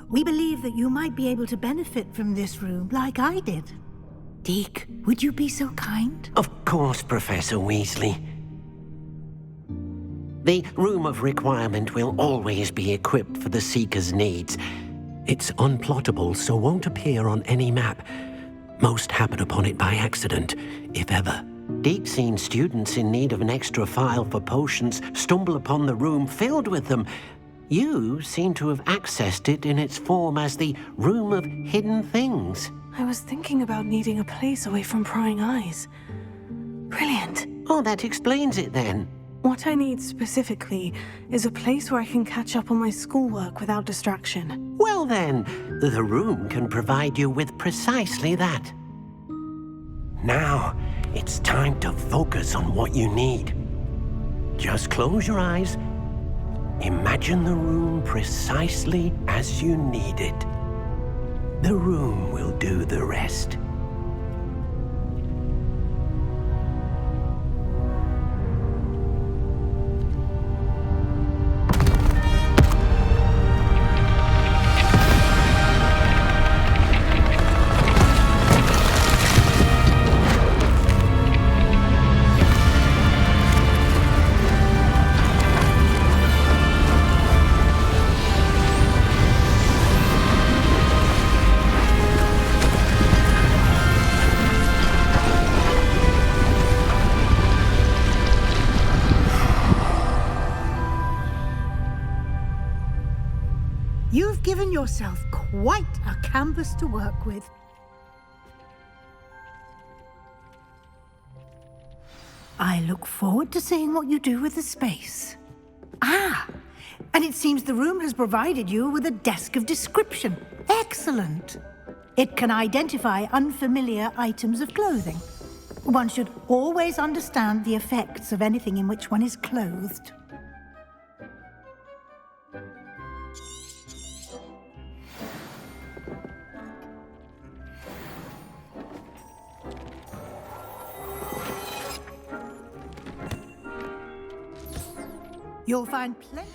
We believe that you might be able to benefit from this room like I did. Deke, would you be so kind? Of course, Professor Weasley. The Room of Requirement will always be equipped for the Seeker's needs. It's unplottable, so won't appear on any map. Most happen upon it by accident, if ever. Deke's seen students in need of an extra file for potions stumble upon the room filled with them. You seem to have accessed it in its form as the Room of Hidden Things. I was thinking about needing a place away from prying eyes. Brilliant. Oh, that explains it then. What I need specifically is a place where I can catch up on my schoolwork without distraction. Well then, the room can provide you with precisely that. Now, it's time to focus on what you need. Just close your eyes. Imagine the room precisely as you need it. The room will do the rest. You've given yourself quite a canvas to work with. I look forward to seeing what you do with the space. Ah, and it seems the room has provided you with a desk of description. Excellent. It can identify unfamiliar items of clothing. One should always understand the effects of anything in which one is clothed. You'll find plenty.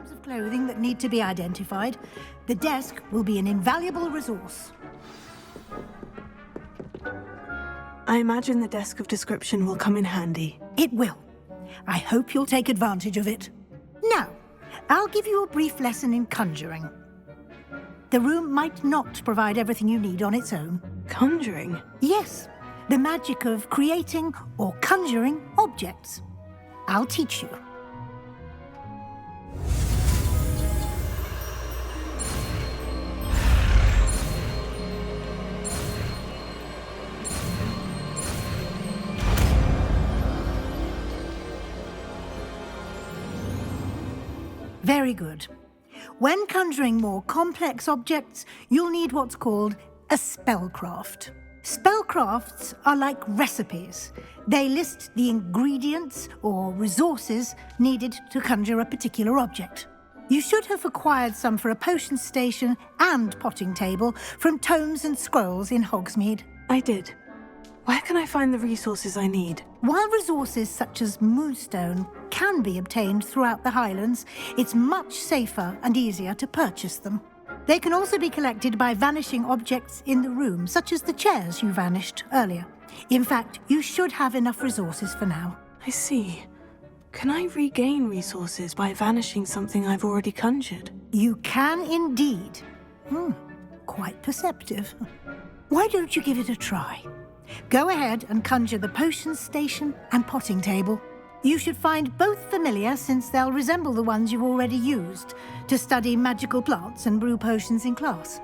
Of clothing that need to be identified. The desk will be an invaluable resource. I imagine the desk of description will come in handy. It will. I hope you'll take advantage of it. Now, I'll give you a brief lesson in conjuring. The room might not provide everything you need on its own. Conjuring? Yes, the magic of creating or conjuring objects. I'll teach you. Very good. When conjuring more complex objects, you'll need what's called a spellcraft. Spellcrafts are like recipes. They list the ingredients or resources needed to conjure a particular object. You should have acquired some for a potion station and potting table from tomes and scrolls in Hogsmeade. I did. Where can I find the resources I need? While resources such as moonstone can be obtained throughout the Highlands, it's much safer and easier to purchase them. They can also be collected by vanishing objects in the room, such as the chairs you vanished earlier. In fact, you should have enough resources for now. I see. Can I regain resources by vanishing something I've already conjured? You can indeed. Quite perceptive. Why don't you give it a try? Go ahead and conjure the potion station and potting table. You should find both familiar, since they'll resemble the ones you've already used to study magical plants and brew potions in class.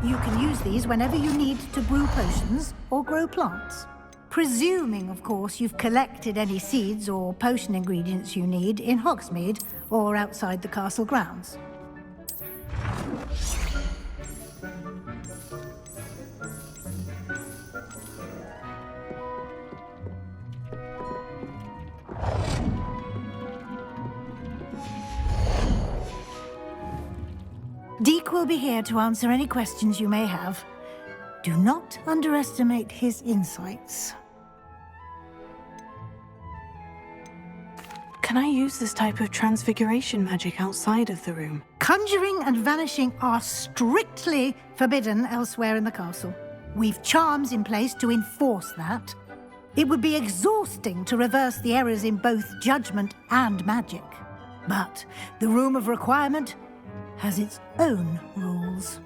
You can use these whenever you need to brew potions or grow plants. Presuming, of course, you've collected any seeds or potion ingredients you need in Hogsmeade or outside the castle grounds. Deek will be here to answer any questions you may have. Do not underestimate his insights. Can I use this type of transfiguration magic outside of the room? Conjuring and vanishing are strictly forbidden elsewhere in the castle. We've charms in place to enforce that. It would be exhausting to reverse the errors in both judgment and magic. But the Room of Requirement has its own rules.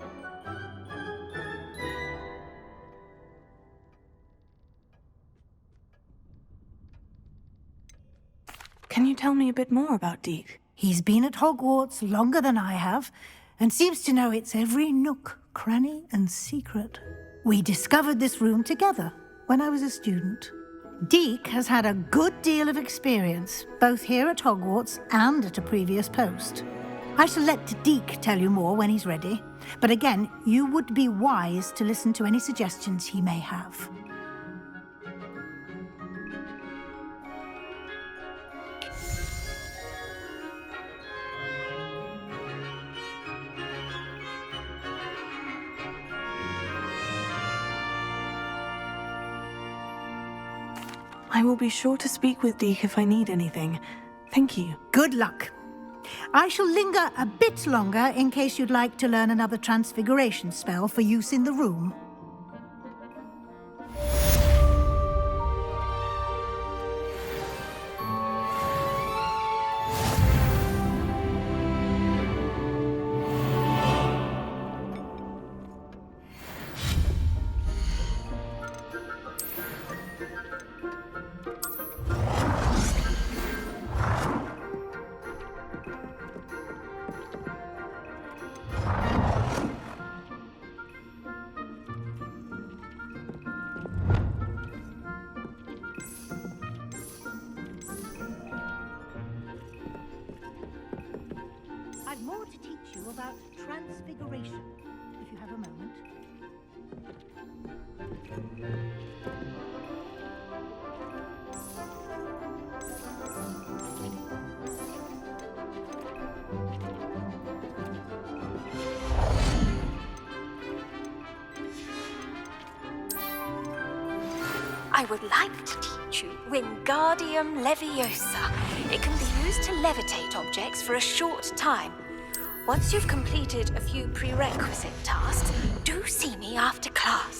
Can you tell me a bit more about Deek? He's been at Hogwarts longer than I have, and seems to know its every nook, cranny, and secret. We discovered this room together when I was a student. Deek has had a good deal of experience, both here at Hogwarts and at a previous post. I shall let Deek tell you more when he's ready, but again, you would be wise to listen to any suggestions he may have. I will be sure to speak with Deek if I need anything. Thank you. Good luck. I shall linger a bit longer in case you'd like to learn another transfiguration spell for use in the room. I've more to teach you about transfiguration, if you have a moment. I would like to teach you Wingardium Leviosa. It can be used to levitate objects for a short time. Once you've completed a few prerequisite tasks, do see me after class.